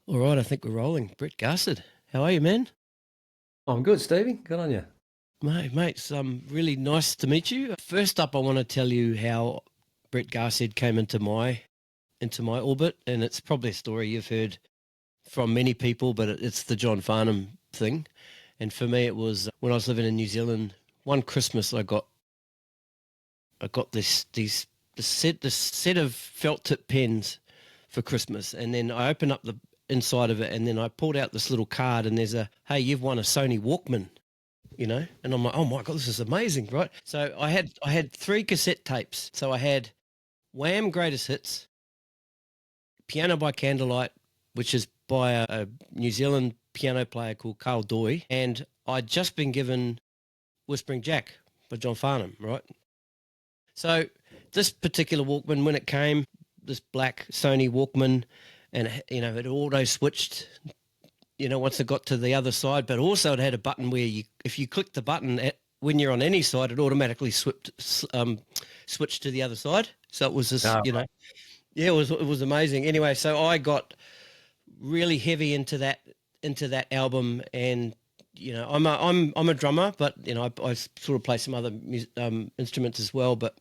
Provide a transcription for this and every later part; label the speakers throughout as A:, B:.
A: All right, I think we're rolling. Brett Garsed, how are you, man?
B: I'm good, Stevie. Good on you.
A: Mate, it's really nice to meet you. First up, I want to tell you how Brett Garsed came into my orbit, and it's probably a story you've heard from many people, but it's the John Farnham thing. And for me, it was when I was living in New Zealand. One Christmas, I got this set of felt tip pens for Christmas, and then I opened up the inside of it, and then I pulled out this little card, and there's hey, you've won a Sony Walkman, and I'm like, oh my god, this is amazing, right? So I had three cassette tapes. So I had Wham! Greatest Hits, Piano by Candlelight, which is by a New Zealand piano player called Carl Doy, and I'd just been given Whispering Jack by John Farnham, right? So this particular Walkman, when it came, this black Sony Walkman, and it auto switched, once it got to the other side, but also it had a button where if you click the button when you're on any side, it automatically switched to the other side. So it was this,
B: Right.
A: yeah, it was amazing. Anyway, so I got really heavy into that album, and I'm a drummer, but I sort of play some other instruments as well. But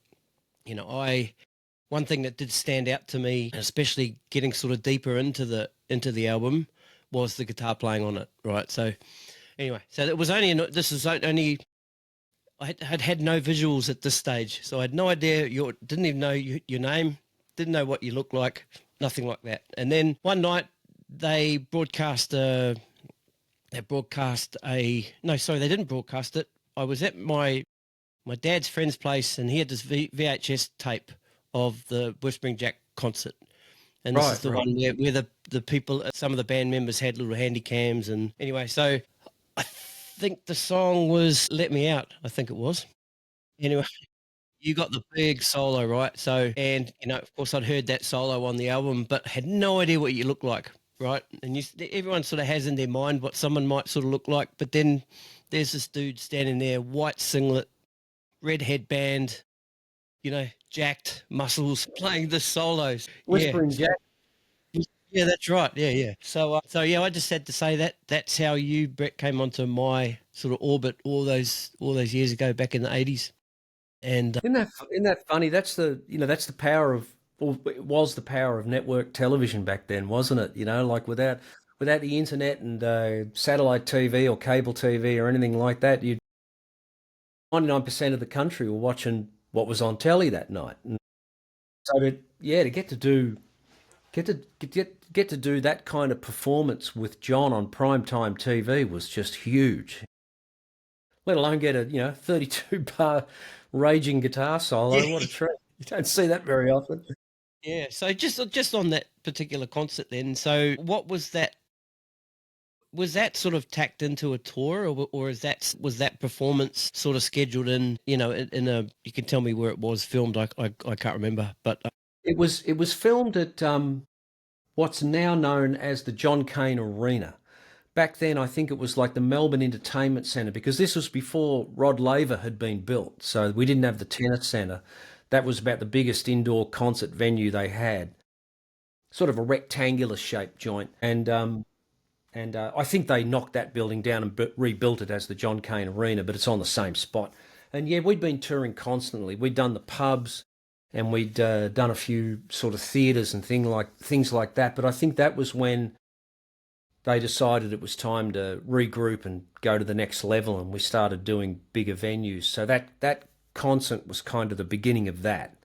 A: one thing that did stand out to me, especially getting sort of deeper into the album, was the guitar playing on it, right? So anyway, so it was only this is only I had no visuals at this stage, so I had no idea didn't even know your name, didn't know what you looked like, nothing like that. And then one night they broadcast a no, sorry, they didn't broadcast it. I was at my dad's friend's place, and he had this VHS tape of the Whispering Jack concert. And this is
B: Right,
A: the
B: right.
A: one where the people, some of the band members had little handy cams. And anyway, so I think the song was Let Me Out, I think it was. Anyway, you got the big solo, right? So, and, of course I'd heard that solo on the album, but had no idea what you looked like, right? And everyone sort of has in their mind what someone might sort of look like, but then there's this dude standing there, white singlet, red headband, jacked muscles, playing the solos. Yeah.
B: Whispering Jack.
A: Yeah, that's right. Yeah, yeah. So yeah, I just had to say that's how you, Brett, came onto my sort of orbit all those years ago, back in the 80s. And
B: Isn't that funny? That's the power of, or it was the power of network television back then, wasn't it? Like without the internet and satellite TV or cable TV or anything like that, you 99% of the country were watching what was on telly that night. And so to get to do that kind of performance with John on primetime TV was just huge. Let alone get a 32 bar raging guitar
A: yeah,
B: solo. What a treat! You don't see that very often.
A: yeah. So just on that particular concert then. So what was that? Was that sort of tacked into a tour, or was that performance sort of scheduled in? In a, you can tell me where it was filmed. I can't remember, but
B: It was filmed at what's now known as the John Cain Arena. Back then, I think it was like the Melbourne Entertainment Centre, because this was before Rod Laver had been built. So we didn't have the Tennis Centre. That was about the biggest indoor concert venue they had. Sort of a rectangular shaped joint, and I think they knocked that building down and rebuilt it as the John Cain Arena, but it's on the same spot. And yeah, we'd been touring constantly. We'd done the pubs, and we'd done a few sort of theatres and things like that. But I think that was when they decided it was time to regroup and go to the next level, and we started doing bigger venues. So that concert was kind of the beginning of that.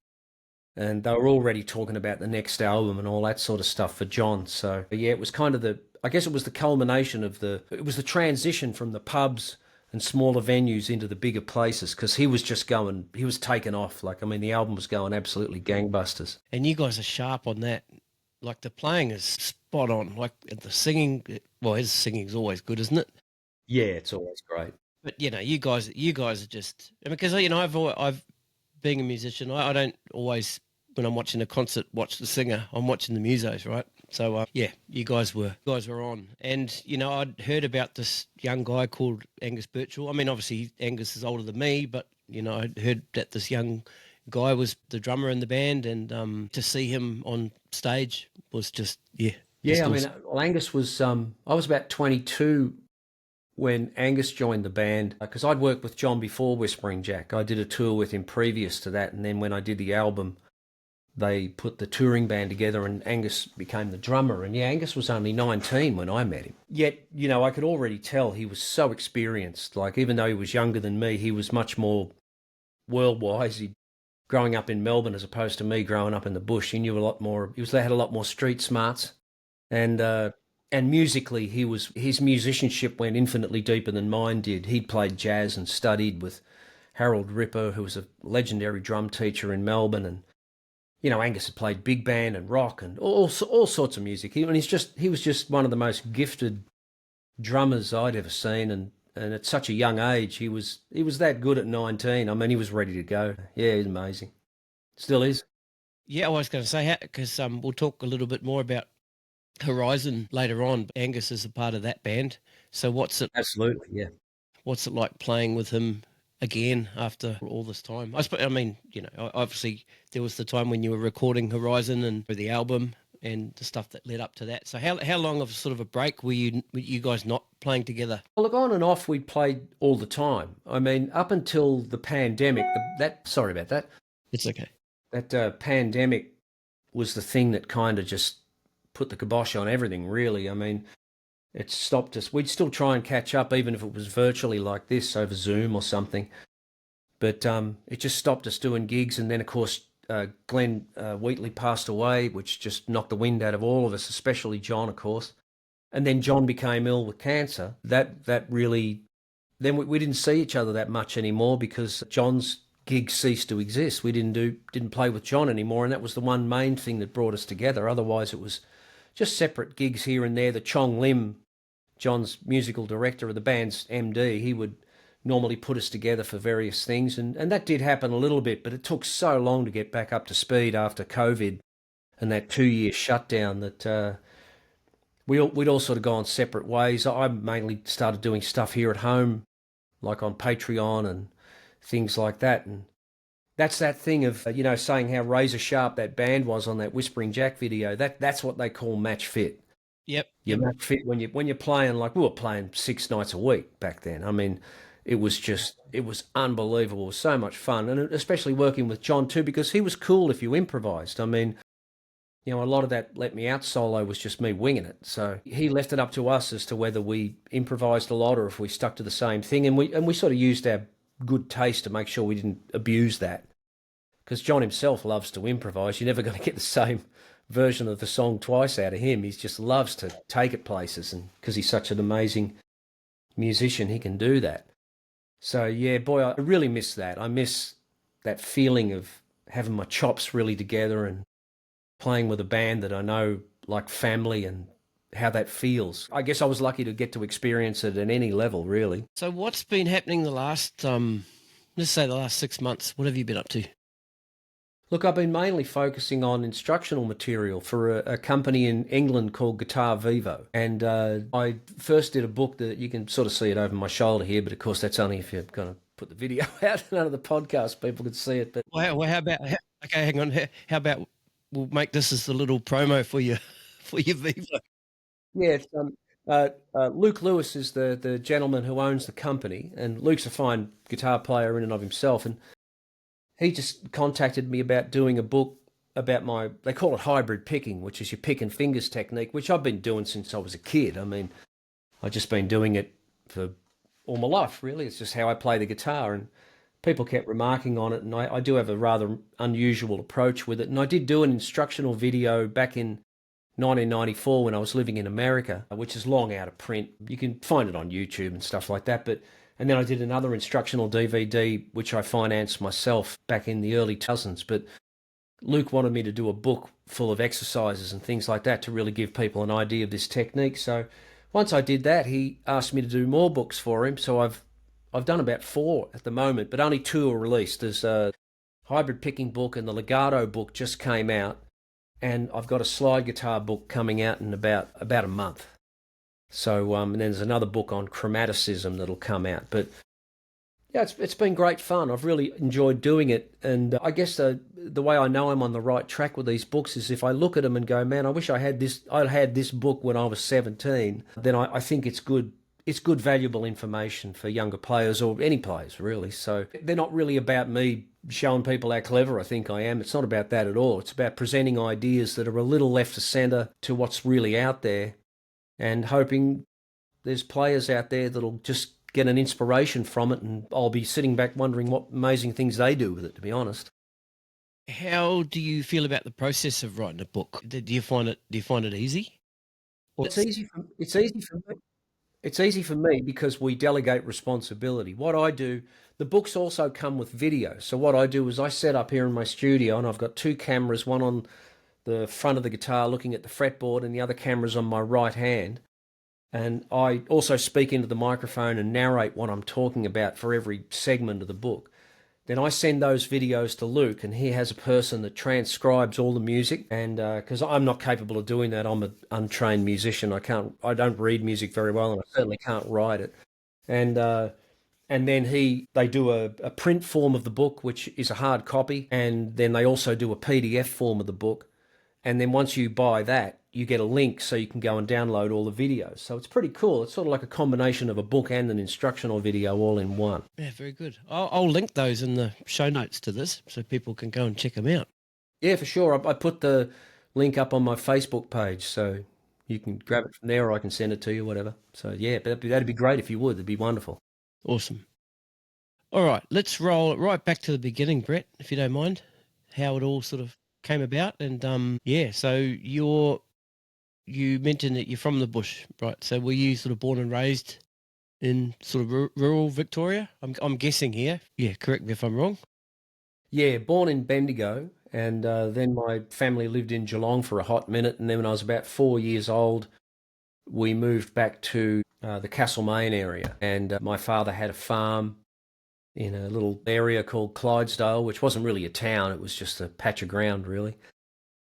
B: And they were already talking about the next album and all that sort of stuff for John. So yeah, it was kind of I guess it was the culmination it was the transition from the pubs and smaller venues into the bigger places, because he was taking off. Like, I mean, the album was going absolutely gangbusters.
A: and you guys are sharp on that. Like, the playing is spot on. Like the singing, well, his singing's always good, isn't it?
B: Yeah, it's always great.
A: But you guys are just, I mean, because I've being a musician, I don't always, when I'm watching a concert, watch the singer. I'm watching the musos, right? So yeah, you guys were on, and I'd heard about this young guy called Angus Birchall. I mean, obviously Angus is older than me, but I'd heard that this young guy was the drummer in the band, and to see him on stage was just, yeah, to
B: Yeah, I
A: still.
B: mean, well, Angus was, I was about 22 when Angus joined the band because I'd worked with John before Whispering Jack. I did a tour with him previous to that, and then when I did the album, they put the touring band together and Angus became the drummer. And yeah, Angus was only 19 when I met him. Yet, you know, I could already tell he was so experienced. Like, even though he was younger than me, he was much more world-wise. He growing up in Melbourne as opposed to me growing up in the bush. He knew a lot more. Had a lot more street smarts, and musically, his musicianship went infinitely deeper than mine did. He played jazz and studied with Harold Ripper, who was a legendary drum teacher in Melbourne, and you know, Angus had played big band and rock and all sorts of music. He was just one of the most gifted drummers I'd ever seen, and at such a young age, he was that good at 19. I mean, he was ready to go. Yeah, he's amazing. Still is.
A: Yeah, I was going to say, because we'll talk a little bit more about Horizon later on. Angus is a part of that band. So
B: Absolutely, yeah.
A: what's it like playing with him again after all this time? I mean, you know, obviously there was the time when you were recording Horizon and the album and the stuff that led up to that. So how long of sort of a break were you guys not playing together?
B: Well, look, on and off, we played all the time. I mean, up until the pandemic, sorry about that.
A: It's okay.
B: That pandemic was the thing that kind of just put the kibosh on everything, really. I mean, it stopped us. We'd still try and catch up, even if it was virtually like this over Zoom or something. But it just stopped us doing gigs. And then, of course, Glenn Wheatley passed away, which just knocked the wind out of all of us, especially John, of course. And then John became ill with cancer. That really, then we didn't see each other that much anymore because John's gigs ceased to exist. We didn't play with John anymore, and that was the one main thing that brought us together. Otherwise, it was just separate gigs here and there. The Chong Lim, John's musical director of the band's MD, he would normally put us together for various things, and that did happen a little bit, but it took so long to get back up to speed after COVID and that 2 year shutdown that we'd all sort of gone separate ways. I mainly started doing stuff here at home, like on Patreon and things like that, and that's that thing of you know, saying how razor sharp that band was on that Whispering Jack video. That's what they call match fit.
A: Yep.
B: You match fit when you're playing, like we were playing 6 nights a week back then. I mean, it was unbelievable. It was so much fun, and especially working with John too, because he was cool if you improvised. I mean, you know, a lot of that Let Me Out solo was just me winging it. So he left it up to us as to whether we improvised a lot or if we stuck to the same thing, and we sort of used our good taste to make sure we didn't abuse that. Because John himself loves to improvise. You're never going to get the same version of the song twice out of him. He just loves to take it places, and because he's such an amazing musician, he can do that. So yeah, boy, I really miss that. I miss that feeling of having my chops really together and playing with a band that I know like family, and how that feels. I guess I was lucky to get to experience it at any level, really.
A: So what's been happening the last, let's say the last 6 months? What have you been up to?
B: Look, I've been mainly focusing on instructional material for a company in England called Guitar Vivo. And I first did a book that you can sort of see it over my shoulder here, but of course that's only if you're going to put the video out. None of the podcast people could see it. But
A: Well, how about, okay, hang on. How about we'll make this as the little promo for your Vivo?
B: yeah, Luke Lewis is the gentleman who owns the company, and Luke's a fine guitar player in and of himself. And he just contacted me about doing a book about they call it hybrid picking, which is your pick and fingers technique, which I've been doing since I was a kid. I mean, I've just been doing it for all my life, really. It's just how I play the guitar, and people kept remarking on it, and I do have a rather unusual approach with it. And I did do an instructional video back in 1994 when I was living in America, which is long out of print. You can find it on YouTube and stuff like that, and then I did another instructional DVD, which I financed myself back in the early 2000s. But Luke wanted me to do a book full of exercises and things like that to really give people an idea of this technique. So once I did that, he asked me to do more books for him. So I've done about 4 at the moment, but only 2 are released. There's a hybrid picking book, and the legato book just came out. And I've got a slide guitar book coming out in about a month. So, and then there's another book on chromaticism that'll come out. But yeah, it's been great fun. I've really enjoyed doing it. And I guess the way I know I'm on the right track with these books is if I look at them and go, man, I wish I had this book when I was 17, then I think it's good. It's good, valuable information for younger players or any players, really. So they're not really about me showing people how clever I think I am. It's not about that at all. It's about presenting ideas that are a little left of centre to what's really out there and hoping there's players out there that'll just get an inspiration from it, and I'll be sitting back wondering what amazing things they do with it, to be honest.
A: How do you feel about the process of writing a book? Do you find it easy? Or
B: It's easy for me because we delegate responsibility. What I do, the books also come with video. So what I do is I set up here in my studio and I've got two cameras, one on the front of the guitar looking at the fretboard and the other camera's on my right hand. And I also speak into the microphone and narrate what I'm talking about for every segment of the book. Then I send those videos to Luke, and he has a person that transcribes all the music. And because I'm not capable of doing that, I'm an untrained musician. I don't read music very well, and I certainly can't write it. And then they do a print form of the book, which is a hard copy, and then they also do a PDF form of the book. And then once you buy that, you get a link so you can go and download all the videos. So it's pretty cool. It's sort of like a combination of a book and an instructional video all in one.
A: Yeah, very good. I'll link those in the show notes to this so people can go and check them out.
B: Yeah, for sure. I put the link up on my Facebook page, so you can grab it from there, or I can send it to you, whatever. So yeah, that'd be great if you would. It'd be wonderful.
A: Awesome. All right, let's roll it right back to the beginning, Brett, if you don't mind, how it all sort of came about. And yeah, so you mentioned that you're from the bush, right? So were you sort of born and raised in sort of rural Victoria? I'm guessing here. Yeah, correct me if I'm wrong.
B: Yeah, born in Bendigo, and then my family lived in Geelong for a hot minute, and then when I was about 4 years old, we moved back to the Castlemaine area, and my father had a farm in a little area called Clydesdale, which wasn't really a town, it was just a patch of ground, really.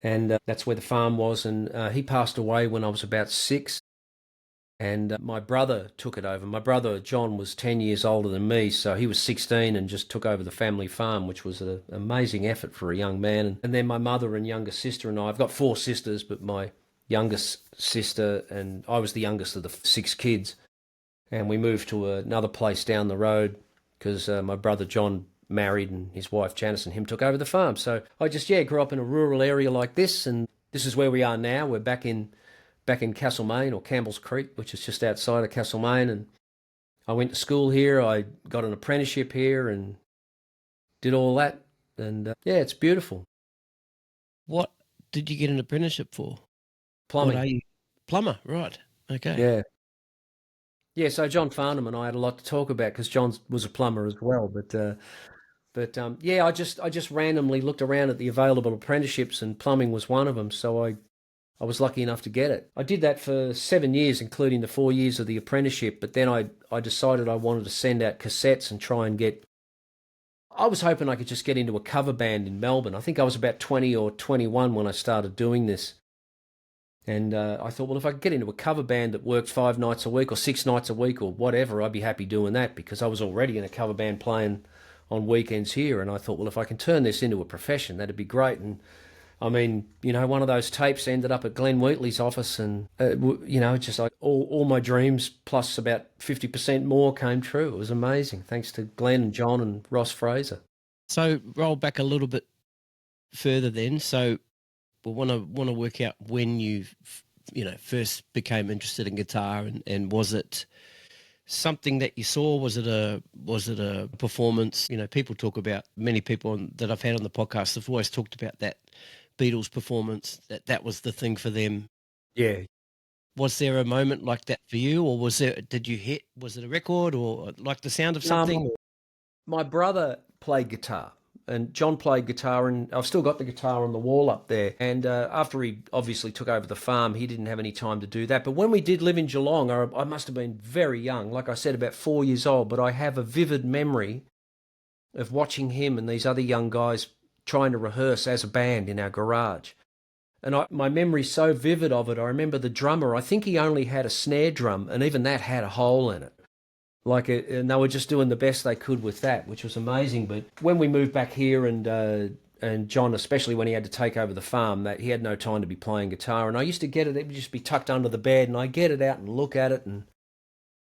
B: And that's where the farm was, and he passed away when I was about 6, and my brother took it over. My brother, John, was 10 years older than me, so he was 16 and just took over the family farm, which was an amazing effort for a young man. And then my mother and younger sister and I've got 4 sisters, but my youngest sister, and I was the youngest of the 6 kids, and we moved to another place down the road because my brother John married and his wife Janice and him took over the farm. So I just, grew up in a rural area like this, and this is where we are now. We're back in Castlemaine, or Campbell's Creek, which is just outside of Castlemaine, and I went to school here. I got an apprenticeship here and did all that, and yeah, it's beautiful.
A: What did you get an apprenticeship for?
B: Plumbing.
A: What are you? Plumber, right. Okay.
B: Yeah. Yeah, so John Farnham and I had a lot to talk about because John was a plumber as well. But yeah, I just randomly looked around at the available apprenticeships, and plumbing was one of them. So I was lucky enough to get it. I did that for 7 years, including the 4 years of the apprenticeship. But then I decided I wanted to send out cassettes and try and get. I was hoping I could just get into a cover band in Melbourne. I think I was about 20 or 21 when I started doing this. And I thought, well, if I could get into a cover band that worked 5 nights a week or 6 nights a week or whatever, I'd be happy doing that, because I was already in a cover band playing on weekends here. And I thought, well, if I can turn this into a profession, that'd be great. And I mean, one of those tapes ended up at Glenn Wheatley's office, and just like all my dreams plus about 50% more came true. It was amazing, thanks to Glenn and John and Ross Fraser.
A: So roll back a little bit further then. So we want to work out when you first became interested in guitar, and was it something that you saw? Was it a performance? People talk about, many people that I've had on the podcast have always talked about that Beatles performance, that was the thing for them.
B: Yeah.
A: Was there a moment like that for you, or was it a record, or like the sound of something?
B: My brother played guitar, and John played guitar, and I've still got the guitar on the wall up there. And after he obviously took over the farm, he didn't have any time to do that. But when we did live in Geelong, I must have been very young, like I said, about 4 years old, but I have a vivid memory of watching him and these other young guys trying to rehearse as a band in our garage. And my memory's so vivid of it. I remember the drummer, I think he only had a snare drum, and even that had a hole in it. And they were just doing the best they could with that, which was amazing. But when we moved back here and and John, especially when he had to take over the farm, that he had no time to be playing guitar. And I used to get it; it would just be tucked under the bed, and I get it out and look at it and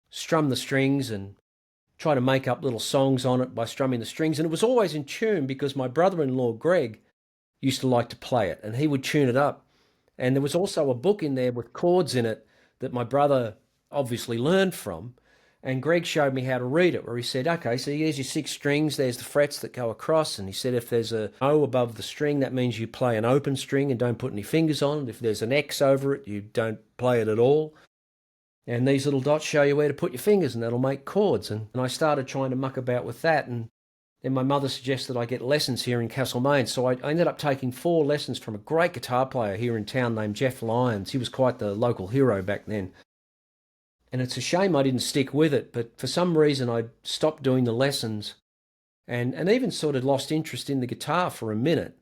B: strum the strings and try to make up little songs on it by strumming the strings. And it was always in tune because my brother-in-law Greg used to like to play it, and he would tune it up. And there was also a book in there with chords in it that my brother obviously learned from. And Greg showed me how to read it, where he said, okay, so here's your six strings, there's the frets that go across. And he said, if there's a O above the string, that means you play an open string and don't put any fingers on it. If there's an X over it, you don't play it at all. And these little dots show you where to put your fingers, and that'll make chords. And I started trying to muck about with that. And then my mother suggested I get lessons here in Castlemaine. So I ended up taking 4 lessons from a great guitar player here in town named Jeff Lyons. He was quite the local hero back then. And it's a shame I didn't stick with it, but for some reason I stopped doing the lessons and even sort of lost interest in the guitar for a minute.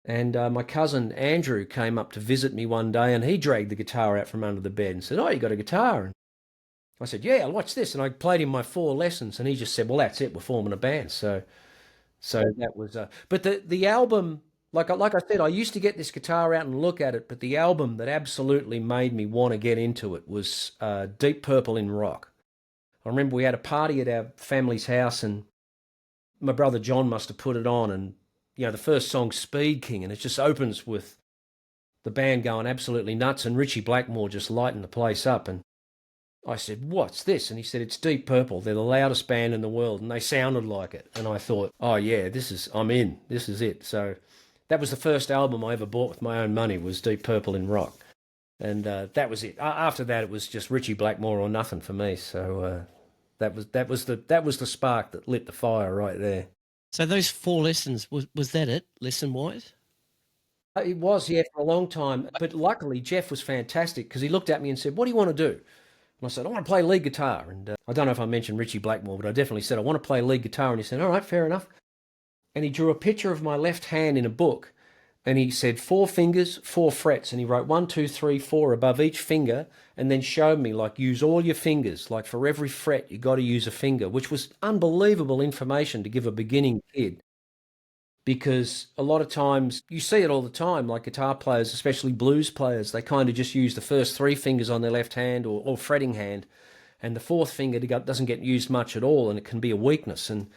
B: And my cousin Andrew came up to visit me one day, and he dragged the guitar out from under the bed and said, oh, you got a guitar? And I said, yeah, watch this. And I played him my 4 lessons, and he just said, well, that's it, we're forming a band. So that was, but the album, like I said, I used to get this guitar out and look at it, but the album that absolutely made me want to get into it was Deep Purple in Rock. I remember we had a party at our family's house, and my brother John must have put it on, and the first song, Speed King, and it just opens with the band going absolutely nuts and Richie Blackmore just lighting the place up. And I said, what's this? And he said, it's Deep Purple. They're the loudest band in the world, and they sounded like it. And I thought, oh yeah, I'm in. This is it. So that was the first album I ever bought with my own money, was Deep Purple in Rock. And that was it. After that, it was just Richie Blackmore or nothing for me. So that was the spark that lit the fire right there.
A: So those 4 lessons, was that it, lesson-wise?
B: It was, yeah, for a long time. But luckily, Jeff was fantastic because he looked at me and said, what do you want to do? And I said, I want to play lead guitar. And I don't know if I mentioned Richie Blackmore, but I definitely said, I want to play lead guitar. And he said, all right, fair enough. And he drew a picture of my left hand in a book. And he said 4 fingers, 4 frets. And he wrote 1, 2, 3, 4 above each finger. And then showed me, like, use all your fingers. Like, for every fret, you got to use a finger, which was unbelievable information to give a beginning kid. Because a lot of times, you see it all the time, like guitar players, especially blues players, they kind of just use the first 3 fingers on their left hand or fretting hand. And the 4th finger doesn't get used much at all, and it can be a weakness. And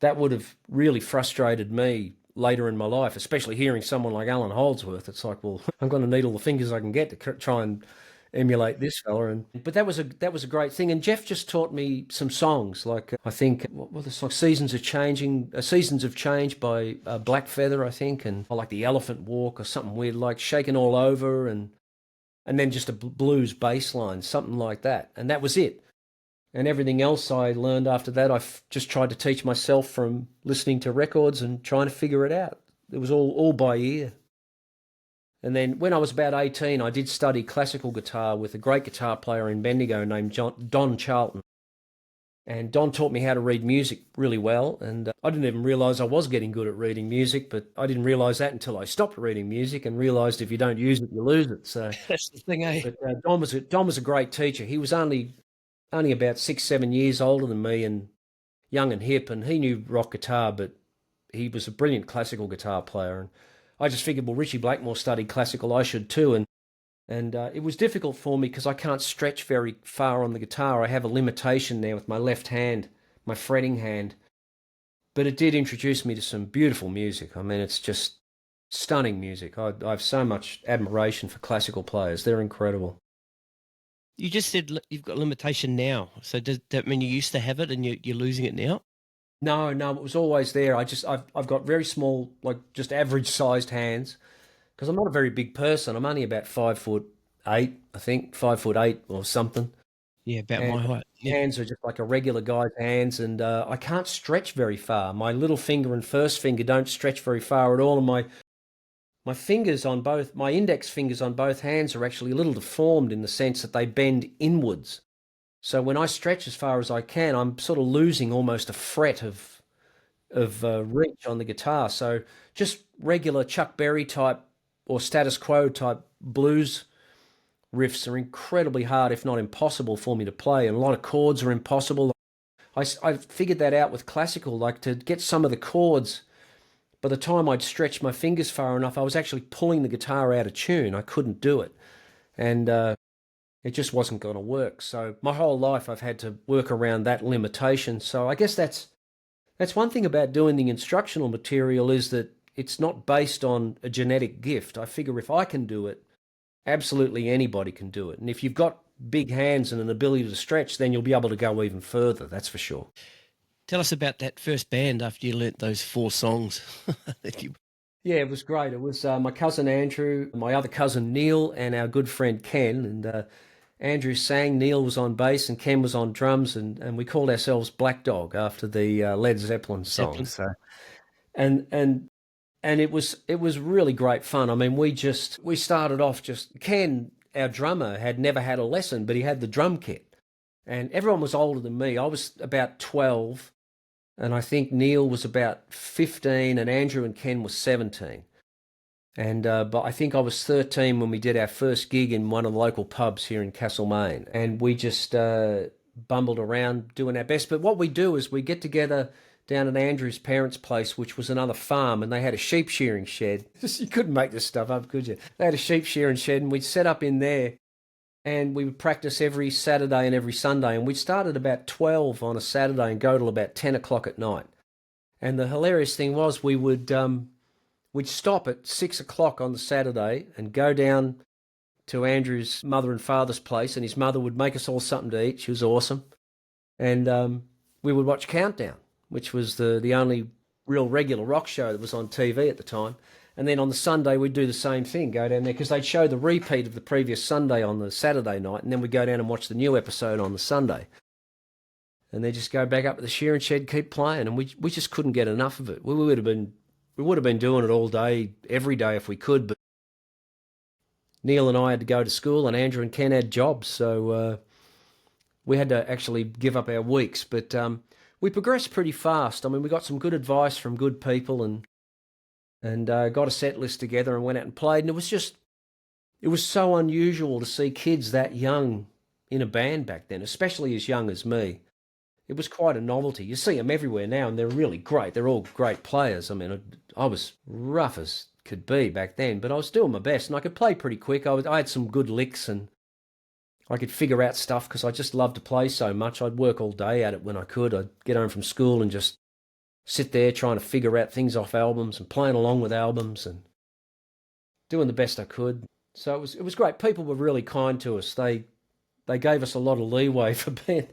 B: that would have really frustrated me later in my life, especially hearing someone like Alan Holdsworth. It's like, well, I'm going to need all the fingers I can get to try and emulate this fella. But that was a great thing. And Jeff just taught me some songs, like I think what were the songs? Seasons of Change by Black Feather, I think, and I like the Elephant Walk or something weird like Shaking All Over, and then just a blues bass line, something like that. And that was it. And everything else I learned after that, I just tried to teach myself from listening to records and trying to figure it out. It was all by ear. And then when I was about 18, I did study classical guitar with a great guitar player in Bendigo named Don Charlton. And Don taught me how to read music really well. And I didn't even realise I was getting good at reading music, but I didn't realise that until I stopped reading music and realised if you don't use it, you lose it. So
A: That's the thing, eh?
B: But Don was a great teacher. He was only about 6, 7 years older than me and young and hip, and he knew rock guitar, but he was a brilliant classical guitar player. And I just figured, well, Richie Blackmore studied classical, I should too. And it was difficult for me because I can't stretch very far on the guitar. I have a limitation there with my left hand, my fretting hand. But it did introduce me to some beautiful music. I mean, it's just stunning music. I have so much admiration for classical players. They're incredible.
A: You just said you've got limitation now. So does that mean you used to have it and you're losing it now?
B: No, it was always there. I've got very small, like just average sized hands, because I'm not a very big person. I'm only about 5'8", I think, 5'8" or something.
A: Yeah, about
B: And
A: my
B: my
A: height. Yeah.
B: hands are just like a regular guy's hands, and I can't stretch very far. My little finger and first finger don't stretch very far at all, and my fingers on both, my index fingers on both hands are actually a little deformed in the sense that they bend inwards. So when I stretch as far as I can, I'm sort of losing almost a fret of reach on the guitar. So just regular Chuck Berry type or status quo type blues riffs are incredibly hard, if not impossible, for me to play. And a lot of chords are impossible. I figured that out with classical, like to get some of the chords by the time I'd stretched my fingers far enough, I was actually pulling the guitar out of tune. I couldn't do it. And it just wasn't going to work. So my whole life I've had to work around that limitation. So I guess that's one thing about doing the instructional material, is that it's not based on a genetic gift. I figure if I can do it, absolutely anybody can do it. And if you've got big hands and an ability to stretch, then you'll be able to go even further, that's for sure.
A: Tell us about that first band after you learnt those 4 songs.
B: Yeah, it was great. It was my cousin Andrew, my other cousin Neil, and our good friend Ken. And Andrew sang, Neil was on bass, and Ken was on drums. And we called ourselves Black Dog after the Led Zeppelin song. So, and it was really great fun. I mean, we started off just Ken, our drummer, had never had a lesson, but he had the drum kit, and everyone was older than me. I was about 12. And I think Neil was about 15 and Andrew and Ken were 17. And but I think I was 13 when we did our first gig in one of the local pubs here in Castlemaine. And we just bumbled around doing our best. But what we do is we get together down at Andrew's parents' place, which was another farm, and they had a sheep shearing shed. You couldn't make this stuff up, could you? They had a sheep shearing shed, and we'd set up in there. And we would practice every Saturday and every Sunday. And we'd start at about 12 on a Saturday and go till about 10 o'clock at night. And the hilarious thing was we'd stop at 6 o'clock on the Saturday and go down to Andrew's mother and father's place, and his mother would make us all something to eat. She was awesome. And we would watch Countdown, which was the only real regular rock show that was on TV at the time. And then on the Sunday, we'd do the same thing, go down there, because they'd show the repeat of the previous Sunday on the Saturday night, and then we'd go down and watch the new episode on the Sunday. And they'd just go back up to the shearing shed, keep playing, and we just couldn't get enough of it. We would have been doing it all day, every day if we could, but Neil and I had to go to school, and Andrew and Ken had jobs, so we had to actually give up our weeks. But we progressed pretty fast. I mean, we got some good advice from good people, and got a set list together and went out and played. And it was so unusual to see kids that young in a band back then, especially as young as me. It was quite a novelty. You see them everywhere now, and they're really great. They're all great players. I mean, I was rough as could be back then, but I was doing my best, and I could play pretty quick. I had some good licks, and I could figure out stuff because I just loved to play so much. I'd work all day at it when I could. I'd get home from school and just sit there trying to figure out things off albums and playing along with albums and doing the best I could. So it was great. People were really kind to us. They gave us a lot of leeway for being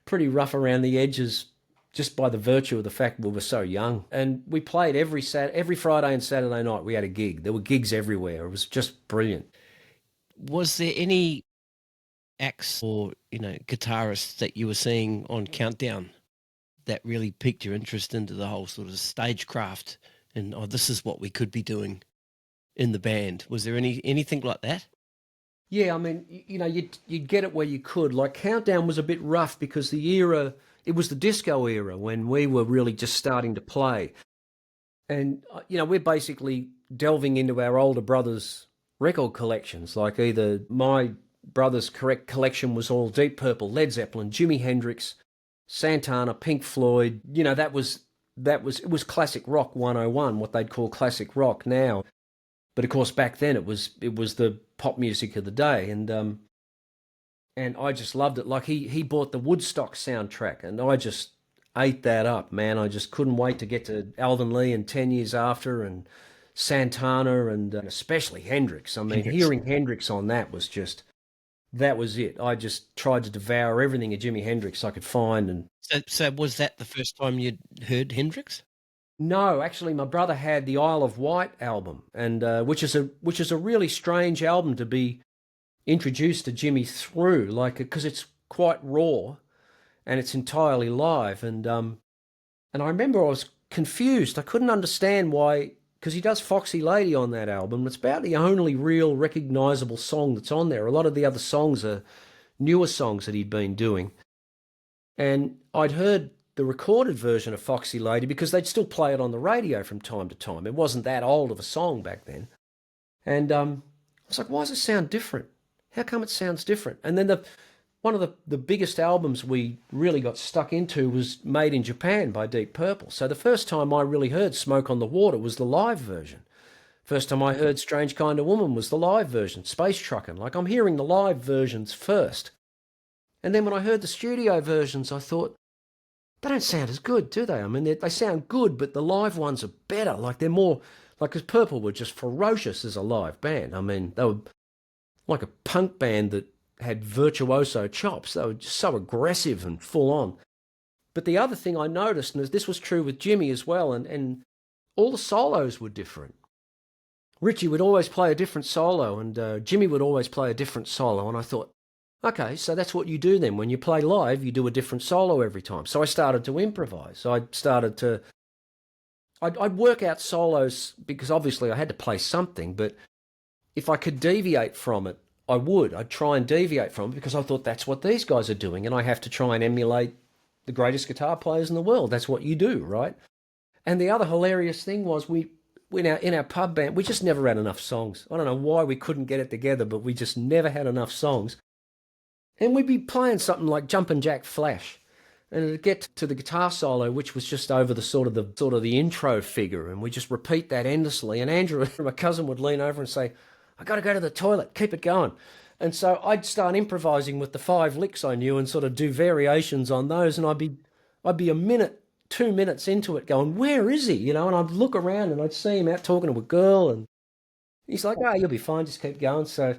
B: pretty rough around the edges, just by the virtue of the fact we were so young. And we played every Friday and Saturday night. We had a gig. There were gigs everywhere. It was just brilliant.
A: Was there any acts or guitarists that you were seeing on Countdown that really piqued your interest into the whole sort of stagecraft and, this is what we could be doing in the band? Was there anything like that?
B: Yeah, I mean, you'd get it where you could. Like, Countdown was a bit rough because it was the disco era when we were really just starting to play. And, we're basically delving into our older brothers' record collections. Like, either my brother's correct collection was all Deep Purple, Led Zeppelin, Jimi Hendrix, Santana, Pink Floyd. It was classic rock 101, what they'd call classic rock now. But of course back then it was the pop music of the day, and I just loved it. Like, he bought the Woodstock soundtrack, and I just ate that up, man. I just couldn't wait to get to Alvin Lee and 10 Years After and Santana, and especially Hendrix. I mean, hearing Hendrix on that was it. I just tried to devour everything of Jimi Hendrix I could find. And
A: so was that the first time you'd heard Hendrix?
B: No, actually, my brother had the Isle of Wight album, and which is a really strange album to be introduced to Jimmy through, like, because it's quite raw, and it's entirely live. And I remember I was confused. I couldn't understand why, because he does Foxy Lady on that album. It's about the only real recognisable song that's on there. A lot of the other songs are newer songs that he'd been doing, and I'd heard the recorded version of Foxy Lady because they'd still play it on the radio from time to time. It wasn't that old of a song back then. And I was like, why does it sound different? How come it sounds different? And then one of the biggest albums we really got stuck into was Made in Japan by Deep Purple. So the first time I really heard Smoke on the Water was the live version. First time I heard Strange Kind of Woman was the live version, Space Truckin'. Like, I'm hearing the live versions first. And then when I heard the studio versions, I thought, they don't sound as good, do they? I mean, they sound good, but the live ones are better. Like, they're more, like, because Purple were just ferocious as a live band. I mean, they were like a punk band that had virtuoso chops. They were just so aggressive and full on. But the other thing I noticed, and this was true with Jimmy as well, and all the solos were different. Richie would always play a different solo, and Jimmy would always play a different solo. And I thought, okay, so that's what you do then. When you play live, you do a different solo every time. So I started to improvise. I'd work out solos because obviously I had to play something, but if I could deviate from it, I would. I'd try and deviate from it because I thought that's what these guys are doing, and I have to try and emulate the greatest guitar players in the world. That's what you do, right? And the other hilarious thing was in our pub band, we just never had enough songs. I don't know why we couldn't get it together, but we just never had enough songs. And we'd be playing something like Jumpin' Jack Flash, and it'd get to the guitar solo, which was just over the sort of the intro figure, and we just repeat that endlessly. And Andrew, my cousin, would lean over and say, "I got to go to the toilet. Keep it going." And so I'd start improvising with the 5 licks I knew and sort of do variations on those, and I'd be a minute, 2 minutes into it, going, "Where is he?" You know, and I'd look around and I'd see him out talking to a girl, and he's like, "Oh, you'll be fine. Just keep going." So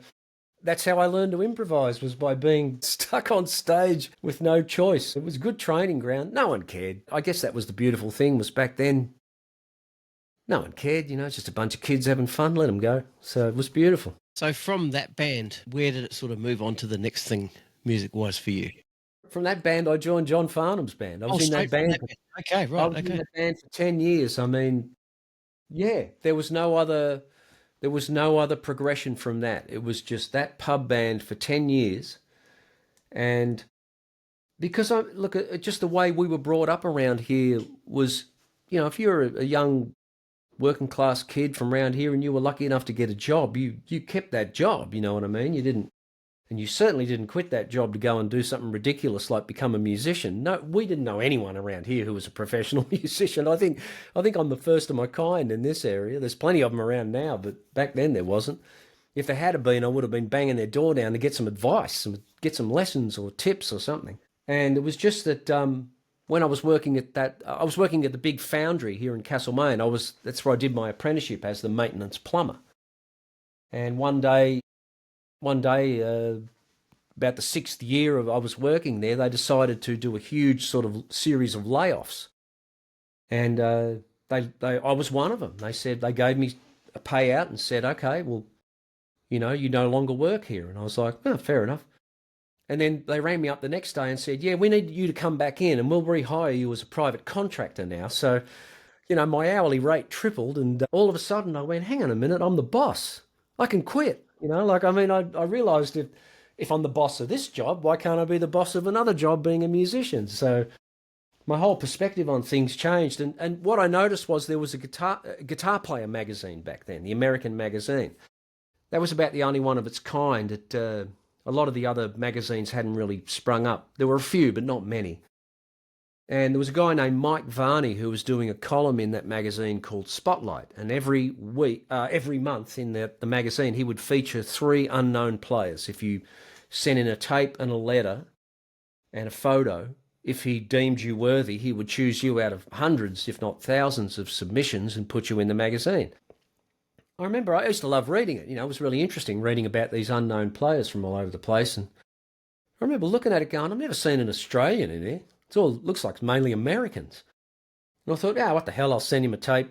B: that's how I learned to improvise, was by being stuck on stage with no choice. It was a good training ground. No one cared. I guess that was the beautiful thing, was back then, no one cared. You know, it's just a bunch of kids having fun. Let them go. So it was beautiful.
A: So from that band, where did it sort of move on to the next thing music-wise for you?
B: From that band, I joined John Farnham's band. I was in that band.
A: Okay, right,
B: I was in that band for 10 years. I mean, yeah, there was no other progression from that. It was just that pub band for 10 years. And because I look at just the way we were brought up around here was, you know, if you're a young working class kid from around here and you were lucky enough to get a job, you kept that job, you know what I mean? You didn't, and you certainly didn't quit that job to go and do something ridiculous like become a musician. No, we didn't know anyone around here who was a professional musician. I think I'm the first of my kind in this area. There's plenty of them around now, but back then there wasn't. If there had been, I would have been banging their door down to get some advice and get some lessons or tips or something. And it was just that when I was working at I was working at the big foundry here in Castlemaine. That's where I did my apprenticeship as the maintenance plumber. And one day, about the 6th year I was working there, they decided to do a huge sort of series of layoffs, and I was one of them. They gave me a payout and said, "Okay, well, you know, you no longer work here." And I was like, "Oh, fair enough." And then they rang me up the next day and said, "Yeah, we need you to come back in and we'll rehire you as a private contractor now." So, you know, my hourly rate tripled, and all of a sudden I went, "Hang on a minute, I'm the boss. I can quit." You know, like, I mean, I realised if I'm the boss of this job, why can't I be the boss of another job being a musician? So my whole perspective on things changed. And what I noticed was there was a guitar player magazine back then, the American magazine. That was about the only one of its kind. A lot of the other magazines hadn't really sprung up. There were a few, but not many. And there was a guy named Mike Varney who was doing a column in that magazine called Spotlight. And every month in the magazine, he would feature 3 unknown players. If you sent in a tape and a letter and a photo, if he deemed you worthy, he would choose you out of hundreds, if not thousands, of submissions and put you in the magazine. I remember I used to love reading it. You know, it was really interesting reading about these unknown players from all over the place. And I remember looking at it going, I've never seen an Australian in here. Looks like mainly Americans. And I thought, what the hell, I'll send him a tape,